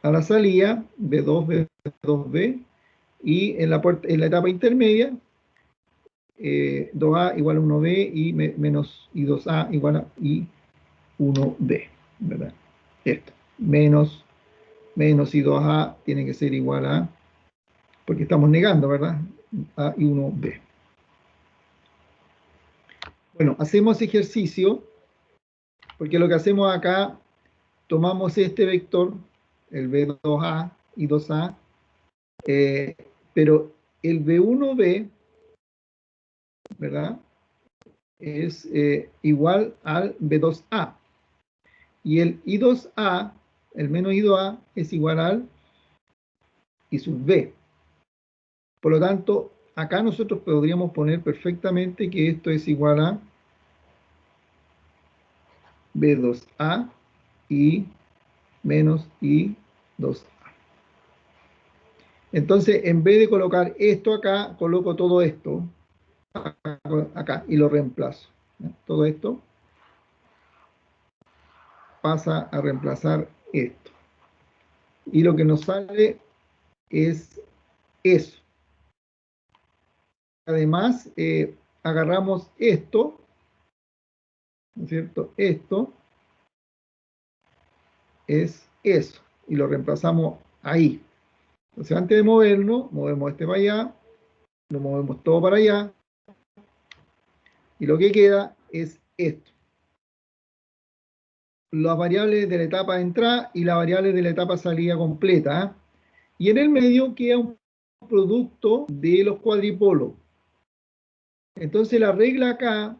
A la salida, B2, B2B. Y en la etapa intermedia, 2A igual a 1B y menos I2A igual a I1B. ¿Verdad? Esto. Menos I2A tiene que ser igual a, porque estamos negando, ¿verdad? A I1B. Bueno, hacemos ejercicio, porque lo que hacemos acá, tomamos este vector, el B2A y 2A, pero el B1B, ¿verdad? Es igual al B2A. Y el I2A, el menos I2A, es igual al I sub B. Por lo tanto, acá nosotros podríamos poner perfectamente que esto es igual a B2A y menos I2A. Entonces, en vez de colocar esto acá, coloco todo esto acá y lo reemplazo. Todo esto pasa a reemplazar esto. Y lo que nos sale es eso. Además, agarramos esto, ¿no es cierto? Esto es eso. Y lo reemplazamos ahí. Entonces, antes de movernos, movemos este para allá, lo movemos todo para allá, y lo que queda es esto. Las variables de la etapa de entrada y las variables de la etapa salida completa. ¿Eh? Y en el medio queda un producto de los cuadripolos. Entonces la regla acá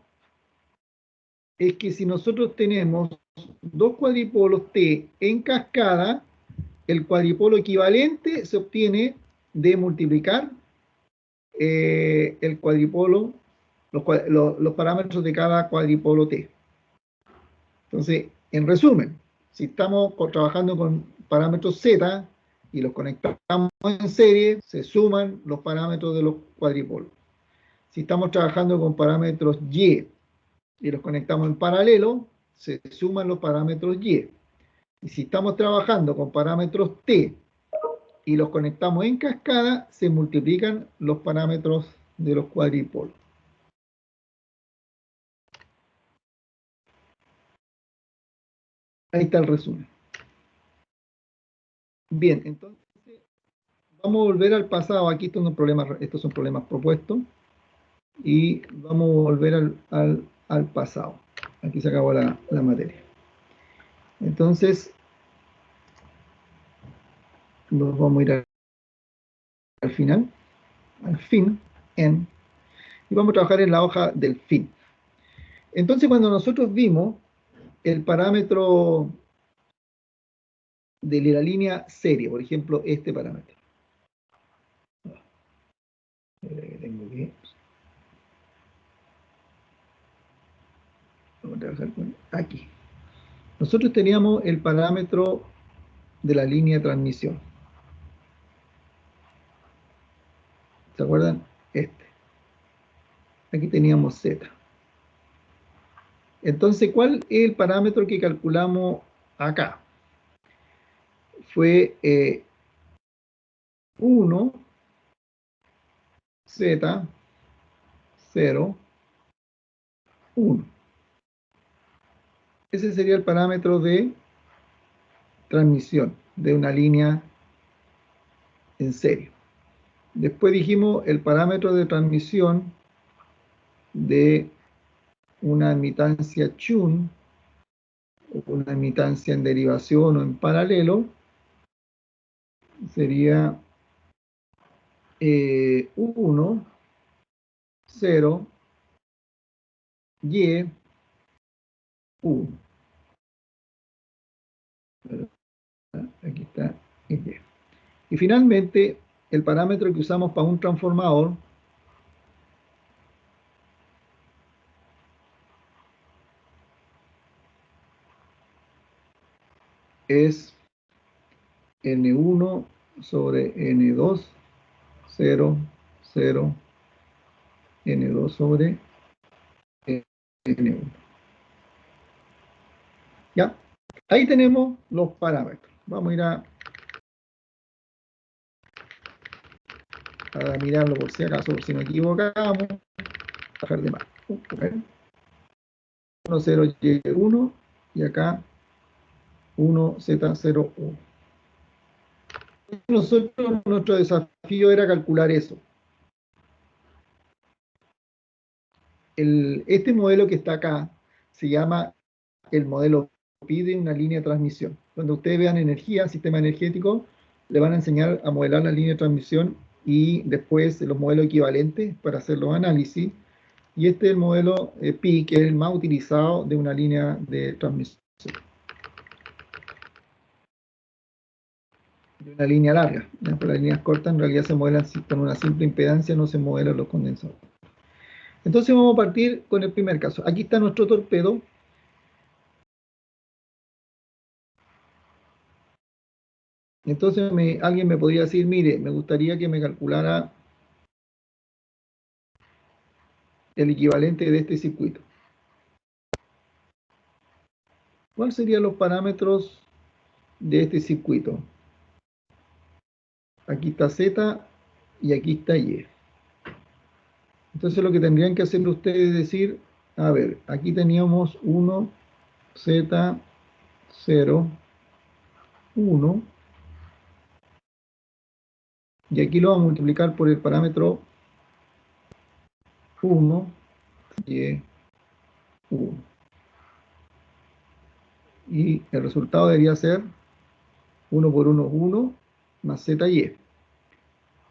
es que si nosotros tenemos dos cuadripolos T en cascada, el cuadripolo equivalente se obtiene de multiplicar el cuadripolo, los parámetros de cada cuadripolo T. Entonces, en resumen, si estamos trabajando con parámetros Z y los conectamos en serie, se suman los parámetros de los cuadripolos. Si estamos trabajando con parámetros Y y los conectamos en paralelo, se suman los parámetros Y. Y si estamos trabajando con parámetros T y los conectamos en cascada, se multiplican los parámetros de los cuadripolos. Ahí está el resumen. Bien, entonces vamos a volver al pasado. Aquí estos son problemas propuestos. Y vamos a volver al pasado. Aquí se acabó la materia. Entonces, nos vamos a ir al final, al fin. n, y vamos a trabajar en la hoja del fin. Entonces, cuando nosotros vimos el parámetro de la línea serie, por ejemplo, este parámetro. Tengo que... Vamos a trabajar con aquí. Nosotros teníamos el parámetro de la línea de transmisión. ¿Se acuerdan? Este. Aquí teníamos Z. Entonces, ¿cuál es el parámetro que calculamos acá? Fue 1, Z, 0, 1. Ese sería el parámetro de transmisión de una línea en serie. Después dijimos el parámetro de transmisión de una admitancia Chun, o una admitancia en derivación o en paralelo, sería 1, 0, Y, 1. Aquí está Y. Y finalmente, el parámetro que usamos para un transformador es N1 sobre N2, 0, 0, N2 sobre N1. ¿Ya? Ahí tenemos los parámetros. Vamos a ir a mirarlo por si acaso, por si nos equivocamos. Bajar de más. 1, 0, Y1 y acá 1, Z0, 1. Nosotros, nuestro desafío era calcular eso. Este modelo que está acá se llama el modelo PI de una línea de transmisión. Cuando ustedes vean energía, sistema energético, le van a enseñar a modelar la línea de transmisión y después los modelos equivalentes para hacer los análisis. Y este es el modelo PI, que es el más utilizado de una línea de transmisión. De una línea larga. ¿Ya? Por las líneas cortas en realidad se modelan con una simple impedancia, no se modelan los condensadores. Entonces vamos a partir con el primer caso. Aquí está nuestro torpedo. Entonces alguien me podría decir, mire, me gustaría que me calculara el equivalente de este circuito. ¿Cuáles serían los parámetros de este circuito? Aquí está Z y aquí está Y. Entonces lo que tendrían que hacer ustedes es decir, a ver, aquí teníamos 1, Z, 0, 1, y aquí lo vamos a multiplicar por el parámetro 1, Y, 1. Y el resultado debería ser 1 por 1, 1, más Z, Y.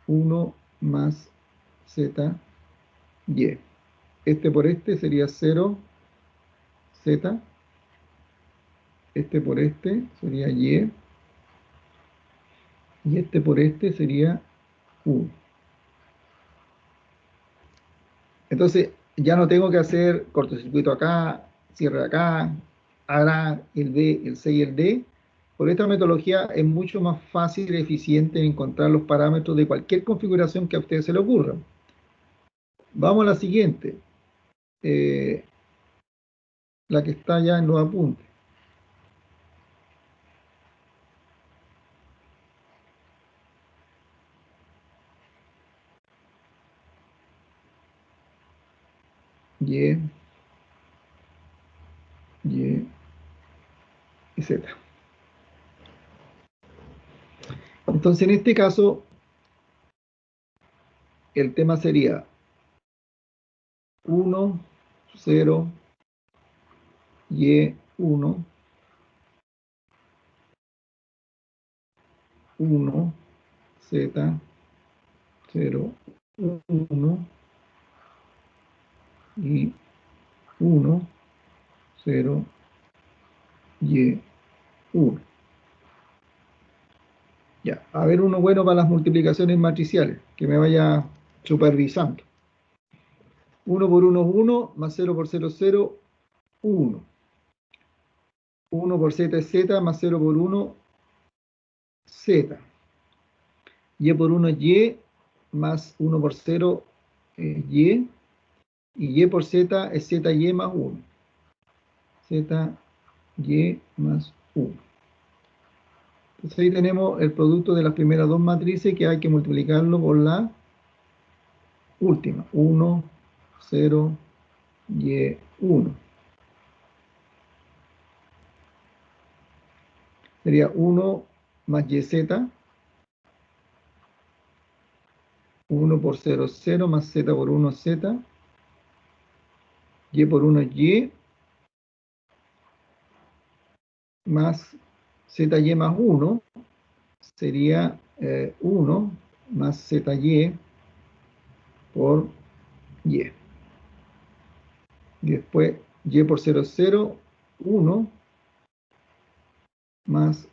1 más Z, Y. Este por este sería 0, Z. Este por este sería Y. Y este por este sería 1. Entonces, ya no tengo que hacer cortocircuito acá, cierre acá, hará el B, el C y el D. Por esta metodología es mucho más fácil y eficiente encontrar los parámetros de cualquier configuración que a ustedes se le ocurra. Vamos a la siguiente, la que está ya en los apuntes. Y, Y y Z. Entonces, en este caso, el tema sería 1, 0, Y1, 1, Z, 0, 1, y 1, 0, y 1. Ya, a ver uno bueno para las multiplicaciones matriciales, que me vaya supervisando. 1 por 1 es 1, más 0 por 0 es 0, 1. 1 por z es z, más 0 por 1, z. Y por 1 es y, más 1 por 0 es y. Y y por z es zy más 1. Zy más 1. Entonces ahí tenemos el producto de las primeras dos matrices que hay que multiplicarlo por la última. 1, 0, y 1. Sería 1 más yz. 1 por 0, 0, más z por 1, z. Y por 1 es y. Más zy más 1. Sería 1 más zy por y. Y después y por 0, 0, 1 más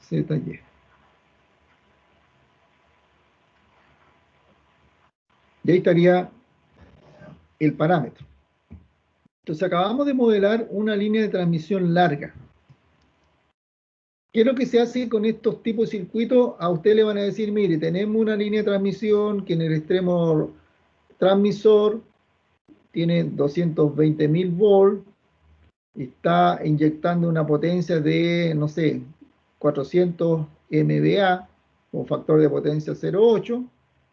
zy. Y ahí estaría el parámetro. Entonces acabamos de modelar una línea de transmisión larga. ¿Qué es lo que se hace con estos tipos de circuitos? A usted le van a decir, mire, tenemos una línea de transmisión que en el extremo transmisor tiene 220.000 volts, está inyectando una potencia de, no sé, 400 MVA, con factor de potencia 0,8,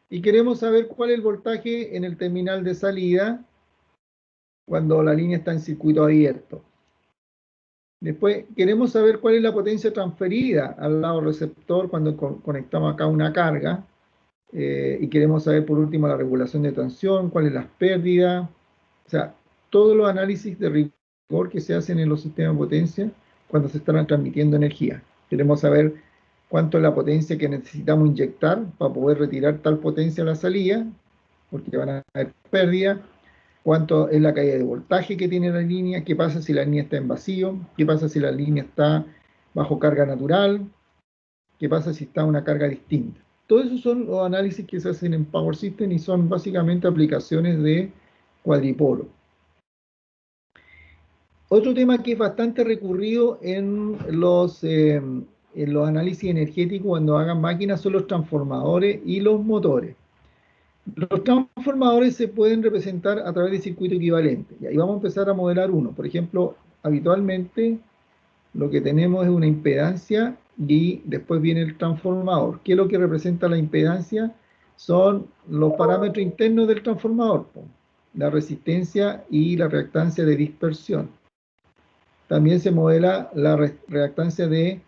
y queremos saber cuál es el voltaje en el terminal de salida cuando la línea está en circuito abierto. Después queremos saber cuál es la potencia transferida al lado receptor cuando conectamos acá una carga, y queremos saber por último la regulación de tensión, cuáles las pérdidas, o sea, todos los análisis de rigor que se hacen en los sistemas de potencia cuando se están transmitiendo energía. Queremos saber cuánto es la potencia que necesitamos inyectar para poder retirar tal potencia a la salida, porque van a haber pérdidas. Cuánto es la caída de voltaje que tiene la línea, qué pasa si la línea está en vacío, qué pasa si la línea está bajo carga natural, qué pasa si está una carga distinta. Todos esos son los análisis que se hacen en Power System y son básicamente aplicaciones de cuadripolo. Otro tema que es bastante recurrido en los análisis energéticos cuando hagan máquinas son los transformadores y los motores. Los transformadores se pueden representar a través de circuito equivalente. Y ahí vamos a empezar a modelar uno. Por ejemplo, habitualmente lo que tenemos es una impedancia y después viene el transformador. ¿Qué es lo que representa la impedancia? Son los parámetros internos del transformador, la resistencia y la reactancia de dispersión. También se modela la reactancia de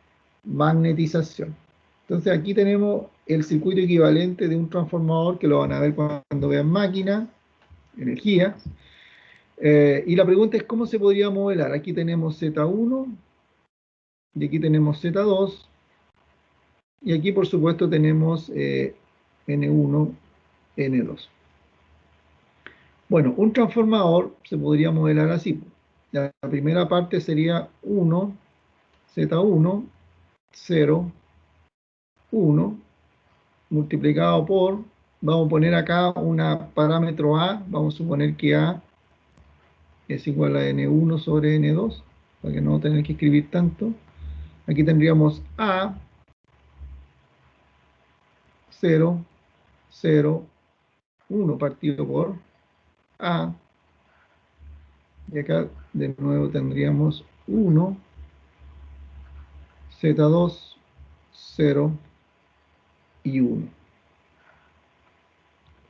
magnetización. Entonces aquí tenemos el circuito equivalente de un transformador que lo van a ver cuando vean máquina, energía. Y la pregunta es cómo se podría modelar. Aquí tenemos Z1 y aquí tenemos Z2 y aquí por supuesto tenemos N1, N2. Bueno, un transformador se podría modelar así. La primera parte sería 1, Z1, 0, 1, multiplicado por, vamos a poner acá un parámetro A, vamos a suponer que A es igual a N1 sobre N2, para que no tener que escribir tanto. Aquí tendríamos A, 0, 0, 1 partido por A, y acá de nuevo tendríamos 1, Z2, 0 y 1.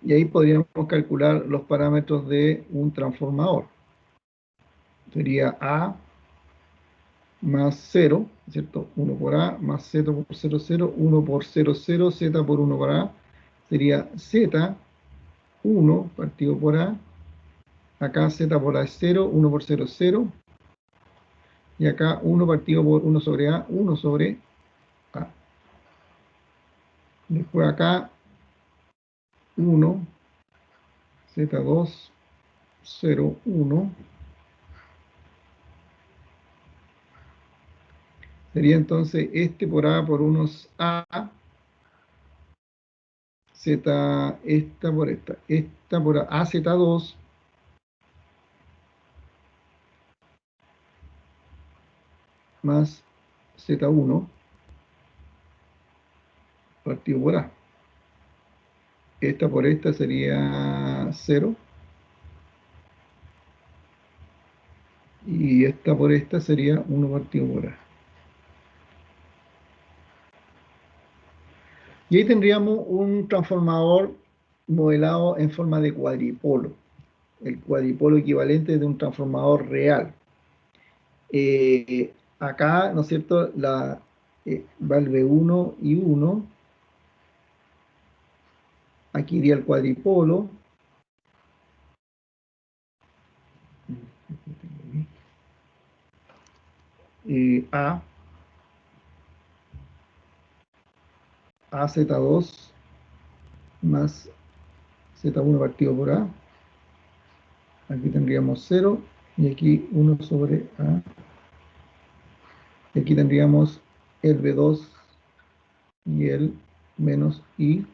Y ahí podríamos calcular los parámetros de un transformador. Sería A más 0, ¿cierto? 1 por A, más Z por 0, 0, 1 por 0, 0, Z por 1 por A. Sería Z, 1 partido por A. Acá Z por A es 0, 1 por 0, 0. Y acá 1 partido por 1 sobre A, 1 sobre A. Después acá 1, Z2, 0, 1. Sería entonces este por A por 1 es A, Z, esta por esta por A, Z2, más Z1, partido por A. Esta por esta sería 0. Y esta por esta sería 1 partido por A. Y ahí tendríamos un transformador modelado en forma de cuadripolo. El cuadripolo equivalente de un transformador real. Acá, ¿no es cierto? Va el B1 y 1. Aquí iría el cuadripolo. A, AZ2 más Z1 partido por A. Aquí tendríamos 0 y aquí 1 sobre A. Y aquí tendríamos el B2 y el menos I2.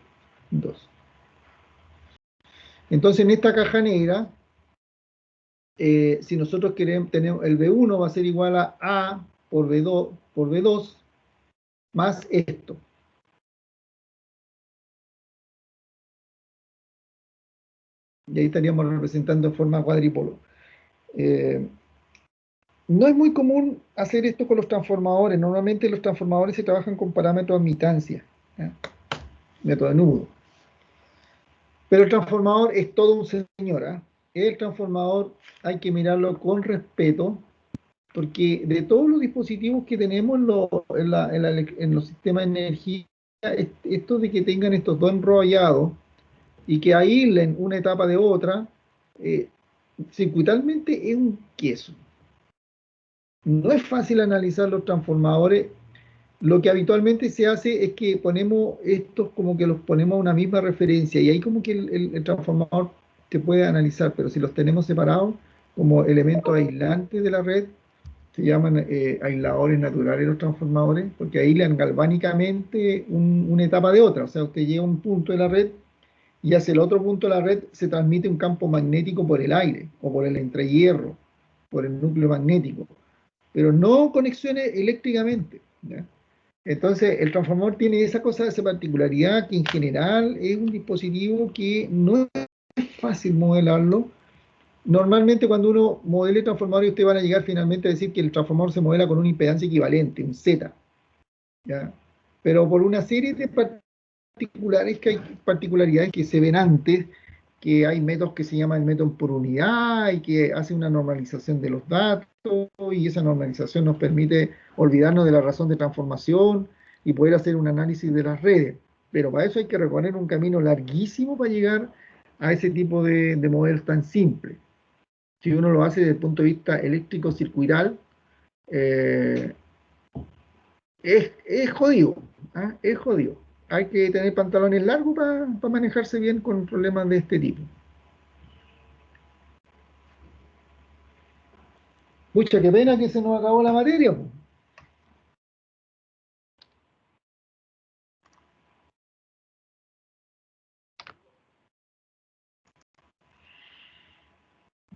Entonces en esta caja negra, si nosotros queremos, tenemos el B1 va a ser igual a A por B2 más esto. Y ahí estaríamos representando en forma cuadripolo. No es muy común hacer esto con los transformadores. Normalmente los transformadores se trabajan con parámetros de admitancia, ¿ya? Método de nudo. Pero el transformador es todo un señor, ¿eh? El transformador hay que mirarlo con respeto, porque de todos los dispositivos que tenemos en los sistemas de energía, esto de que tengan estos dos enrollados y que aíslen una etapa de otra, circuitalmente es un queso. No es fácil analizar los transformadores. Lo que habitualmente se hace es que ponemos estos como que los ponemos a una misma referencia y ahí como que el transformador se puede analizar, pero si los tenemos separados como elementos aislantes de la red, se llaman aisladores naturales los transformadores, porque aíslan galvánicamente una etapa de otra. O sea, usted llega a un punto de la red y hacia el otro punto de la red se transmite un campo magnético por el aire o por el entrehierro, por el núcleo magnético, pero no conexiones eléctricamente, ¿ya? Entonces, el transformador tiene esa cosa, esa particularidad que en general es un dispositivo que no es fácil modelarlo. Normalmente cuando uno modele transformador, ustedes van a llegar finalmente a decir que el transformador se modela con una impedancia equivalente, un Z, ¿ya? Pero por una serie de particularidades que se ven antes, que hay métodos que se llaman el método por unidad y que hace una normalización de los datos, y esa normalización nos permite olvidarnos de la razón de transformación y poder hacer un análisis de las redes. Pero para eso hay que recorrer un camino larguísimo para llegar a ese tipo de modelos tan simples. Si uno lo hace desde el punto de vista eléctrico circuital, es jodido, ¿eh? Es jodido. Hay que tener pantalones largos para manejarse bien con problemas de este tipo. Pucha, qué pena que se nos acabó la materia, po.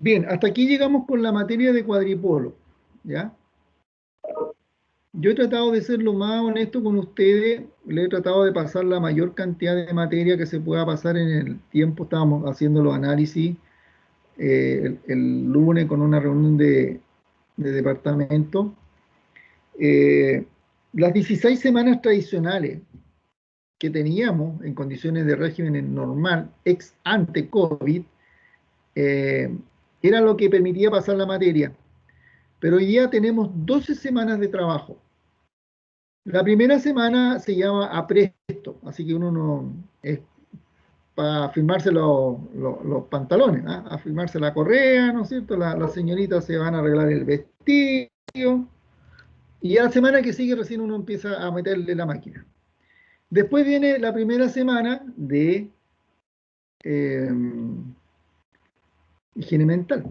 Bien, hasta aquí llegamos con la materia de cuadripolo, ¿ya? Yo he tratado de ser lo más honesto con ustedes, le he tratado de pasar la mayor cantidad de materia que se pueda pasar en el tiempo. Estábamos haciendo los análisis el lunes con una reunión de departamento. Las 16 semanas tradicionales que teníamos en condiciones de régimen normal, ex ante COVID, era lo que permitía pasar la materia. Pero hoy día tenemos 12 semanas de trabajo. La primera semana se llama apresto, así que uno no es para firmarse los pantalones, ¿eh? A firmarse la correa, ¿no es cierto? Las señoritas se van a arreglar el vestido, y a la semana que sigue recién uno empieza a meterle la máquina. Después viene la primera semana de higiene mental.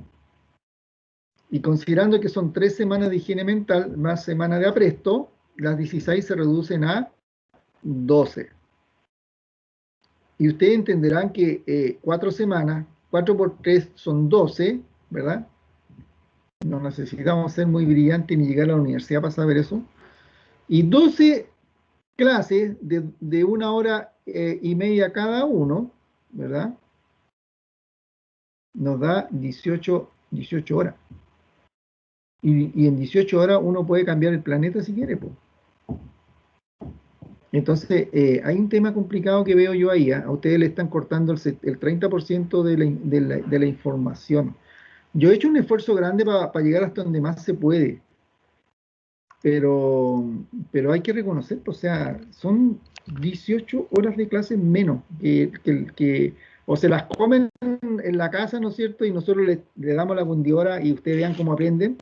Y considerando que son 3 semanas de higiene mental más semana de apresto, las 16 se reducen a 12. Y ustedes entenderán que 4 semanas, 4 por 3 son 12, ¿verdad? No necesitamos ser muy brillantes ni llegar a la universidad para saber eso. Y 12 clases de 1 hora y media cada uno, ¿verdad? Nos da 18 horas. Y en 18 horas uno puede cambiar el planeta si quiere, pues. Entonces, hay un tema complicado que veo yo ahí. A ustedes le están cortando el 30% de la información. Yo he hecho un esfuerzo grande para llegar hasta donde más se puede, pero hay que reconocer, o sea, son 18 horas de clase menos que o se las comen en la casa, ¿no es cierto? Y nosotros le damos la fundidora y ustedes vean cómo aprenden,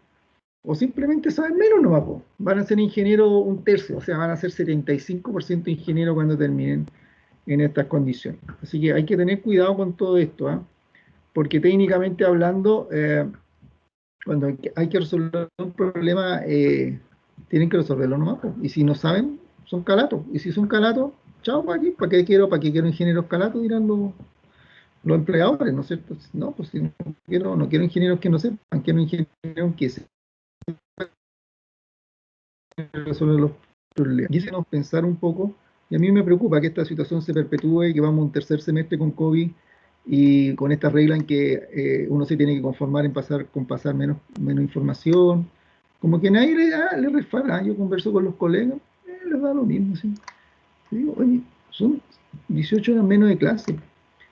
o simplemente saben menos nomás, po. Van a ser ingenieros un tercio, o sea, van a ser 75% ingenieros cuando terminen en estas condiciones. Así que hay que tener cuidado con todo esto, ¿eh? Porque técnicamente hablando, cuando hay que resolver un problema, tienen que resolverlo nomás, po. Y si no saben, son calatos. Y si son calatos, chao, ¿para qué quiero ingenieros calatos? Dirán los empleadores, ¿no es cierto? No, pues si no quiero ingenieros que no sepan, quiero ingenieros que sepan resolver los problemas. Y eso pensar un poco, y a mí me preocupa que esta situación se perpetúe, que vamos a un tercer semestre con COVID y con esta regla en que uno se tiene que conformar con pasar menos información, como que nadie le resfala. Yo converso con los colegas, les da lo mismo, ¿sí? Y digo, oye, son 18 horas menos de clase.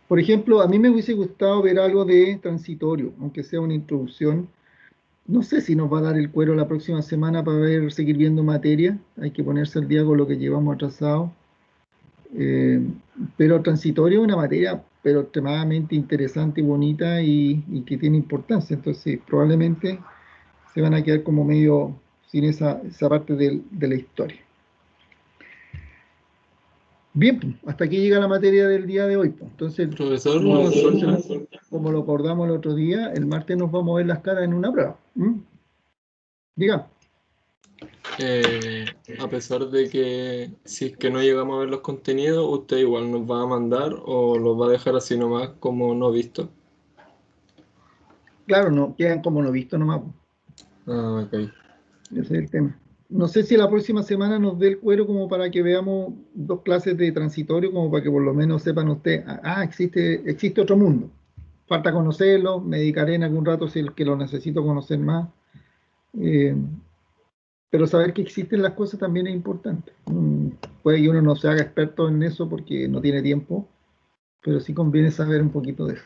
Por ejemplo, a mí me hubiese gustado ver algo de transitorio, aunque sea una introducción. No sé si nos va a dar el cuero la próxima semana para seguir viendo materia. Hay que ponerse al día con lo que llevamos atrasado. Eh, pero transitorio es una materia, pero extremadamente interesante y bonita y que tiene importancia. Entonces, probablemente se van a quedar como medio sin esa parte de la historia. Bien, pues, hasta aquí llega la materia del día de hoy, pues. Entonces, Profesor, como lo acordamos el otro día, el martes nos vamos a ver las caras en una prueba. Diga. a pesar de que si es que no llegamos a ver los contenidos, usted igual nos va a mandar o los va a dejar así nomás como no visto. Claro, no, quedan como no visto nomás, pues. Ah, ok. Ese es el tema. No sé si la próxima semana nos dé el cuero como para que veamos 2 clases de transitorio, como para que por lo menos sepan ustedes, existe otro mundo. Falta conocerlo, me dedicaré en algún rato si es que lo necesito conocer más. Eh, pero saber que existen las cosas también es importante. Puede que uno no se haga experto en eso porque no tiene tiempo, pero sí conviene saber un poquito de eso.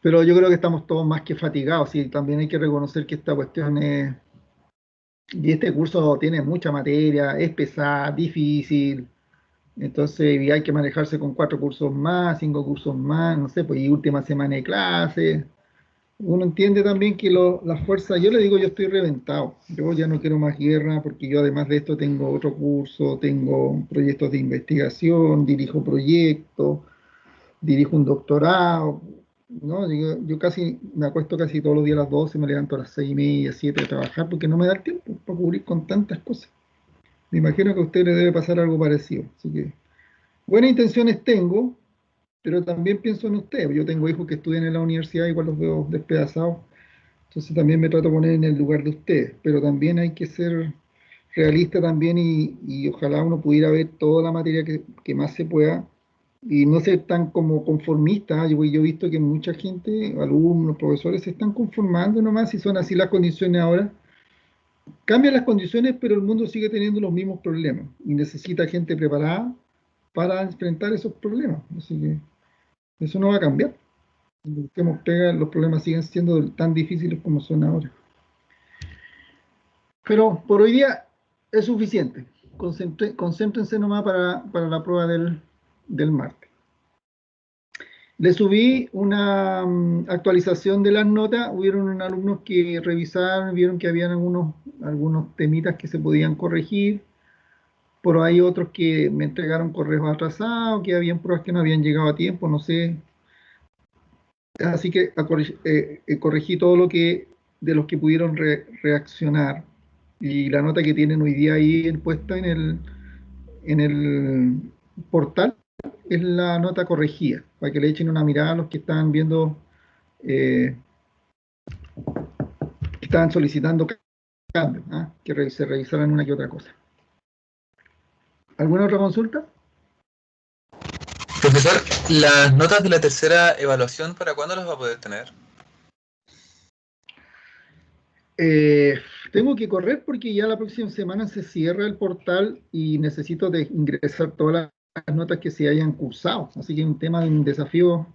Pero yo creo que estamos todos más que fatigados y también hay que reconocer que esta cuestión es. Y este curso tiene mucha materia, es pesada, difícil, entonces y hay que manejarse con 4 cursos más, 5 cursos más, no sé, pues y última semana de clase. Uno entiende también que las fuerzas, yo le digo, yo estoy reventado, yo ya no quiero más guerra porque yo además de esto tengo otro curso, tengo proyectos de investigación, dirijo proyectos, dirijo un doctorado, ¿no? Yo casi me acuesto casi todos los días a las 12, me levanto a las 6:30, 7 a trabajar porque no me da el tiempo para cubrir con tantas cosas. Me imagino que a usted le debe pasar algo parecido. Así que buenas intenciones tengo, pero también pienso en usted. Yo tengo hijos que estudian en la universidad, igual los veo despedazados. Entonces también me trato de poner en el lugar de ustedes. Pero también hay que ser realista también y ojalá uno pudiera ver toda la materia que más se pueda y no ser tan como conformista. Yo he visto que mucha gente, alumnos, profesores, se están conformando nomás y son así las condiciones ahora. Cambian las condiciones, pero el mundo sigue teniendo los mismos problemas y necesita gente preparada para enfrentar esos problemas. Así que eso no va a cambiar. Busquemos pega, los problemas siguen siendo tan difíciles como son ahora. Pero por hoy día es suficiente. Concéntrense nomás para la prueba del martes. Le subí una actualización de las notas. Hubieron alumnos que revisaron, vieron que habían algunos temitas que se podían corregir. Por ahí otros que me entregaron correos atrasados, que habían pruebas que no habían llegado a tiempo, no sé. Así que corregí todo lo que de los que pudieron reaccionar. Y la nota que tienen hoy día ahí puesta en el portal es la nota corregida, para que le echen una mirada a los que estaban viendo, que estaban solicitando cambios, ¿ah? Que se revisaran una que otra cosa. ¿Alguna otra consulta? Profesor, ¿las notas de la tercera evaluación para cuándo las va a poder tener? Eh, Tengo que correr porque ya la próxima semana se cierra el portal y necesito ingresar todas las notas que se hayan cursado. Así que es un tema de un desafío.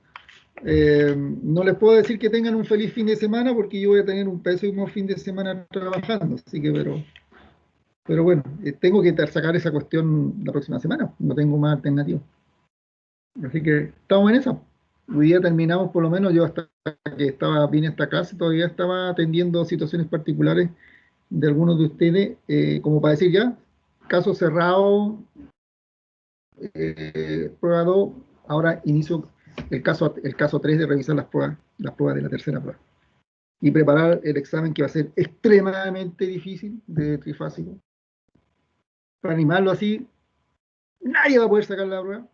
No les puedo decir que tengan un feliz fin de semana porque yo voy a tener un pésimo fin de semana trabajando. Así que, pero bueno, tengo que sacar esa cuestión la próxima semana. No tengo más alternativa. Así que estamos en eso. Hoy día terminamos, por lo menos yo hasta que vine a esta clase, todavía estaba atendiendo situaciones particulares de algunos de ustedes, como para decir ya, caso cerrado, prueba 2, ahora inicio el caso 3 de revisar las pruebas de la tercera prueba. Y preparar el examen que va a ser extremadamente difícil de trifásico. Para animarlo así, nadie va a poder sacar la prueba.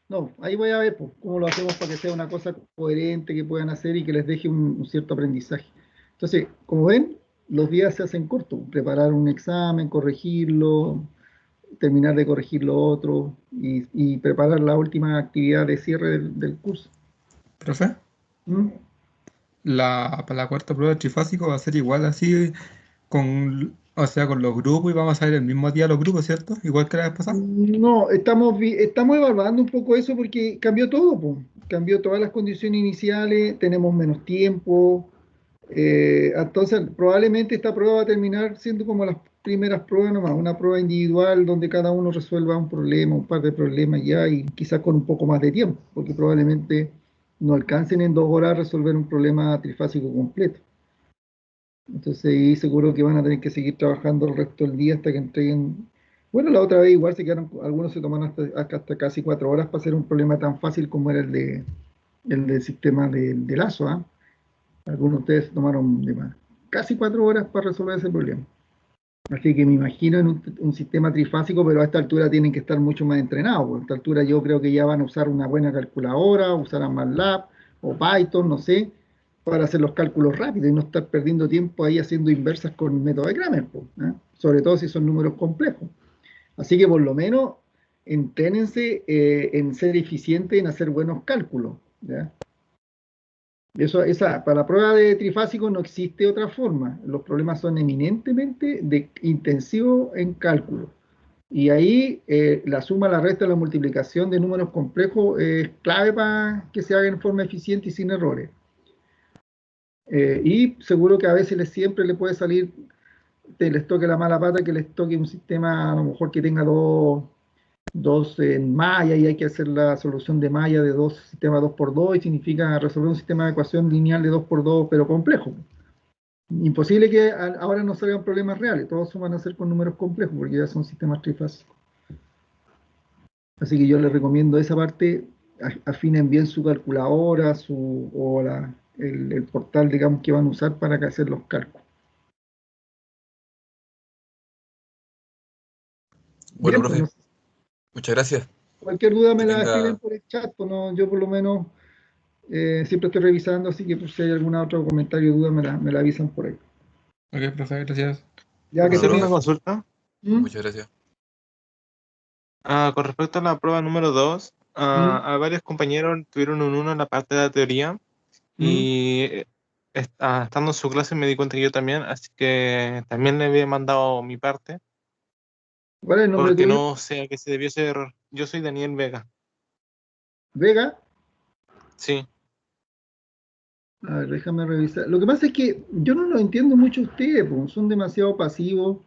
No, ahí voy a ver pues, cómo lo hacemos para que sea una cosa coherente que puedan hacer y que les deje un cierto aprendizaje. Entonces, como ven, los días se hacen cortos. Preparar un examen, corregirlo, terminar de corregir lo otro y preparar la última actividad de cierre del curso. Profe, ¿Mm? para la cuarta prueba de trifásico va a ser igual así o sea, con los grupos y vamos a salir el mismo día los grupos, ¿cierto? Igual que la vez pasada. No, estamos evaluando un poco eso porque cambió todo, po. Cambió todas las condiciones iniciales, tenemos menos tiempo. Entonces, probablemente esta prueba va a terminar siendo como las primeras pruebas nomás, una prueba individual donde cada uno resuelva un problema, un par de problemas ya y quizás con un poco más de tiempo, porque probablemente no alcancen en 2 horas a resolver un problema trifásico completo. Entonces, ahí seguro que van a tener que seguir trabajando el resto del día hasta que entreguen. Bueno, la otra vez igual se quedaron, algunos se tomaron hasta casi 4 horas para hacer un problema tan fácil como era el del sistema de lazo, ¿ah? Algunos de ustedes se tomaron casi 4 horas para resolver ese problema. Así que me imagino en un sistema trifásico, pero a esta altura tienen que estar mucho más entrenados. Porque a esta altura yo creo que ya van a usar una buena calculadora, usarán MATLAB o Python, no sé, para hacer los cálculos rápidos y no estar perdiendo tiempo ahí haciendo inversas con el método de Kramer, ¿eh? Sobre todo si son números complejos. Así que por lo menos entrénense en ser eficientes en hacer buenos cálculos, ¿ya? Para la prueba de trifásico no existe otra forma. Los problemas son eminentemente intensivos en cálculo. Y ahí la suma, la resta, la multiplicación de números complejos es clave para que se haga en forma eficiente y sin errores. Y seguro que a veces siempre le puede salir, les toque la mala pata, que les toque un sistema a lo mejor que tenga dos en malla y hay que hacer la solución de malla de dos sistemas 2x2 y significa resolver un sistema de ecuación lineal de 2x2 pero complejo. Imposible que ahora no salgan problemas reales, todos van a ser con números complejos porque ya son sistemas trifásicos. Así que yo les recomiendo esa parte, afinen bien su calculadora el portal, digamos, que van a usar para hacer los cálculos. Bueno, Bien, profe, pues, muchas gracias. cualquier duda me Que la escriben tenga... por el chat, pues no, yo por lo menos siempre estoy revisando, así que si hay algún otro comentario o duda me la avisan por ahí. Ok, profe, gracias. Ya que Bueno, Hacer una profe, consulta. muchas gracias. Con respecto a la prueba número 2, a varios compañeros tuvieron un 1 en la parte de la teoría y estando en su clase me di cuenta que yo también, así que también le había mandado mi parte, ¿Cuál es el nombre porque tuyo? no sé a qué se debió ese error. Yo soy Daniel Vega. Vega. Sí. A ver, déjame revisar. Lo que pasa es que yo no lo entiendo mucho ustedes, pues, son demasiado pasivos,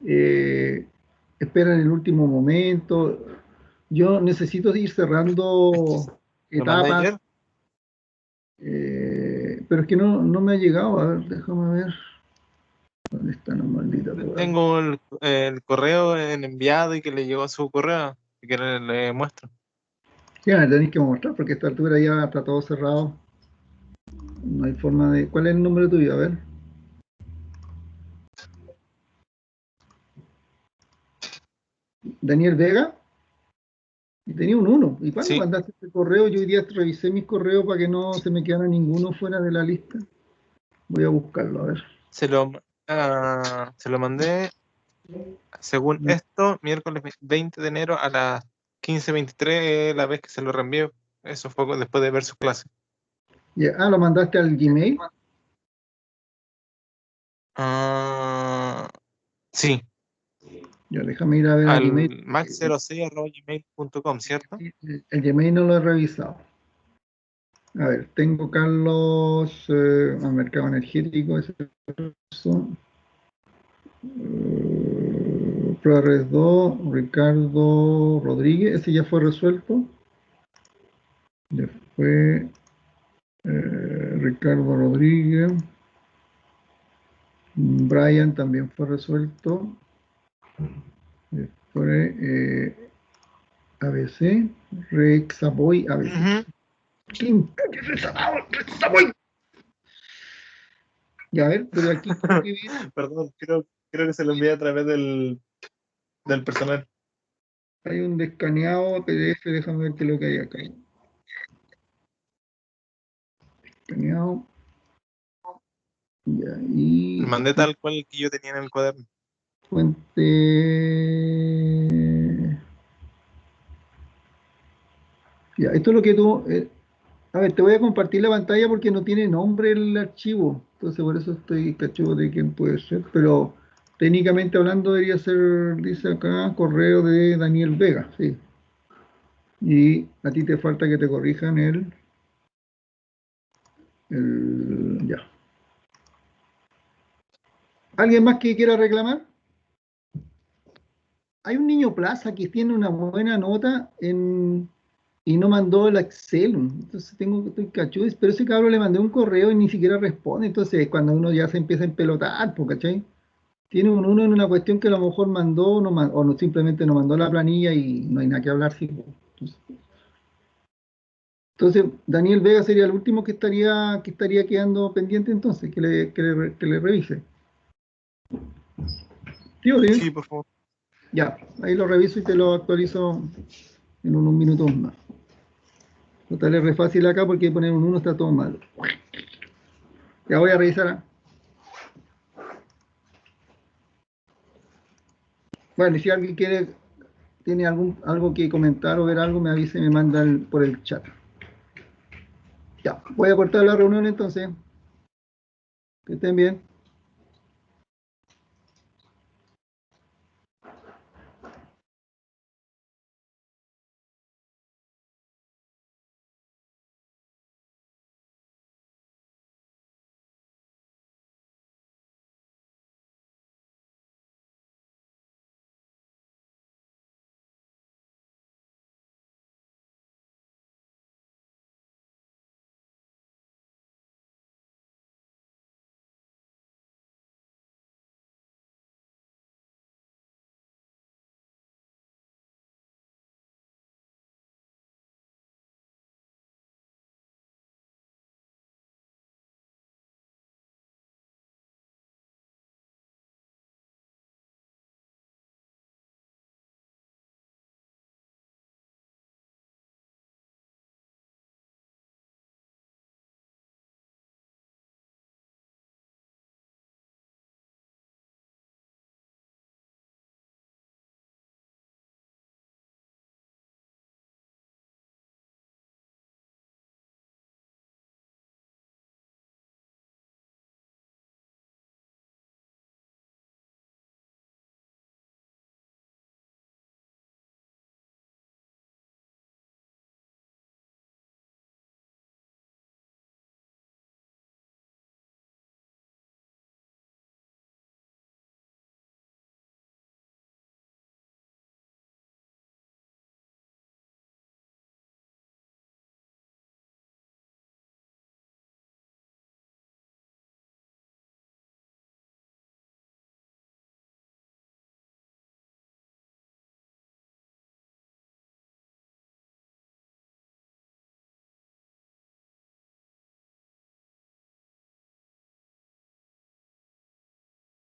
eh, esperan el último momento. Yo necesito ir cerrando ¿Lo mandé etapas, ayer? pero es que no me ha llegado. A ver, déjame ver. ¿Dónde está la maldita prueba? Tengo el correo en enviado y que le llegó a su correo. Si quiere le muestro. Ya me tenéis que mostrar porque a esta altura ya está todo cerrado. No hay forma de... ¿Cuál es el número tuyo? A ver. Daniel Vega. Y tenía un 1. ¿Y cuándo Sí. mandaste este correo? Yo hoy día revisé mis correos para que no se me quedara ninguno fuera de la lista. Voy a buscarlo, a ver. Se lo mandé, según esto, miércoles 20 de enero a las 15:23, la vez que se lo reenvié. Eso fue después de ver su clase. Ya, ¿lo mandaste al Gmail? Sí, Ya, déjame ir a ver al Gmail. al max06@gmail.com, ¿cierto? El Gmail no lo he revisado. A ver, tengo Carlos, al mercado energético, eso. ProRes 2, Ricardo Rodríguez, ese ya fue resuelto. Después, Ricardo Rodríguez. Brian también fue resuelto. Después, ABC, Rexaboy, ABC. Ujú. ¿Quién? Rexaboy. Ya, a ver, pero aquí Perdón, creo que se lo envié a través del personal. hay un descaneado PDF, déjame ver qué es lo que hay acá. Escaneado. Ya, y Lo mandé tal cual que yo tenía en el cuaderno. fuente. Ya, esto es lo que tú. A ver, te voy a compartir la pantalla porque no tiene nombre el archivo. Entonces, por eso estoy cachudo de quién puede ser. Pero técnicamente hablando, debería ser, dice acá, correo de Daniel Vega. Sí. Y a ti te falta que te corrijan ya. ¿Alguien más que quiera reclamar? Hay un niño Plaza que tiene una buena nota y no mandó el Excel. Entonces estoy cachudo, pero ese cabrón le mandé un correo y ni siquiera responde. Entonces cuando uno ya se empieza a empelotar, ¿cachai? Tiene un 1 en una cuestión que a lo mejor mandó o no, simplemente no mandó la planilla y no hay nada que hablar. Sí. Entonces, Daniel Vega sería el último que estaría quedando pendiente entonces, que le revise. ¿Sí o sí? Sí, por favor. Ya, ahí lo reviso y te lo actualizo en unos minutos más. Total es re fácil acá porque poner un 1 está todo malo. Ya voy a revisar. Bueno, y si alguien tiene algo que comentar o ver algo, me avise y me manda por el chat. Ya, voy a cortar la reunión entonces. Que estén bien.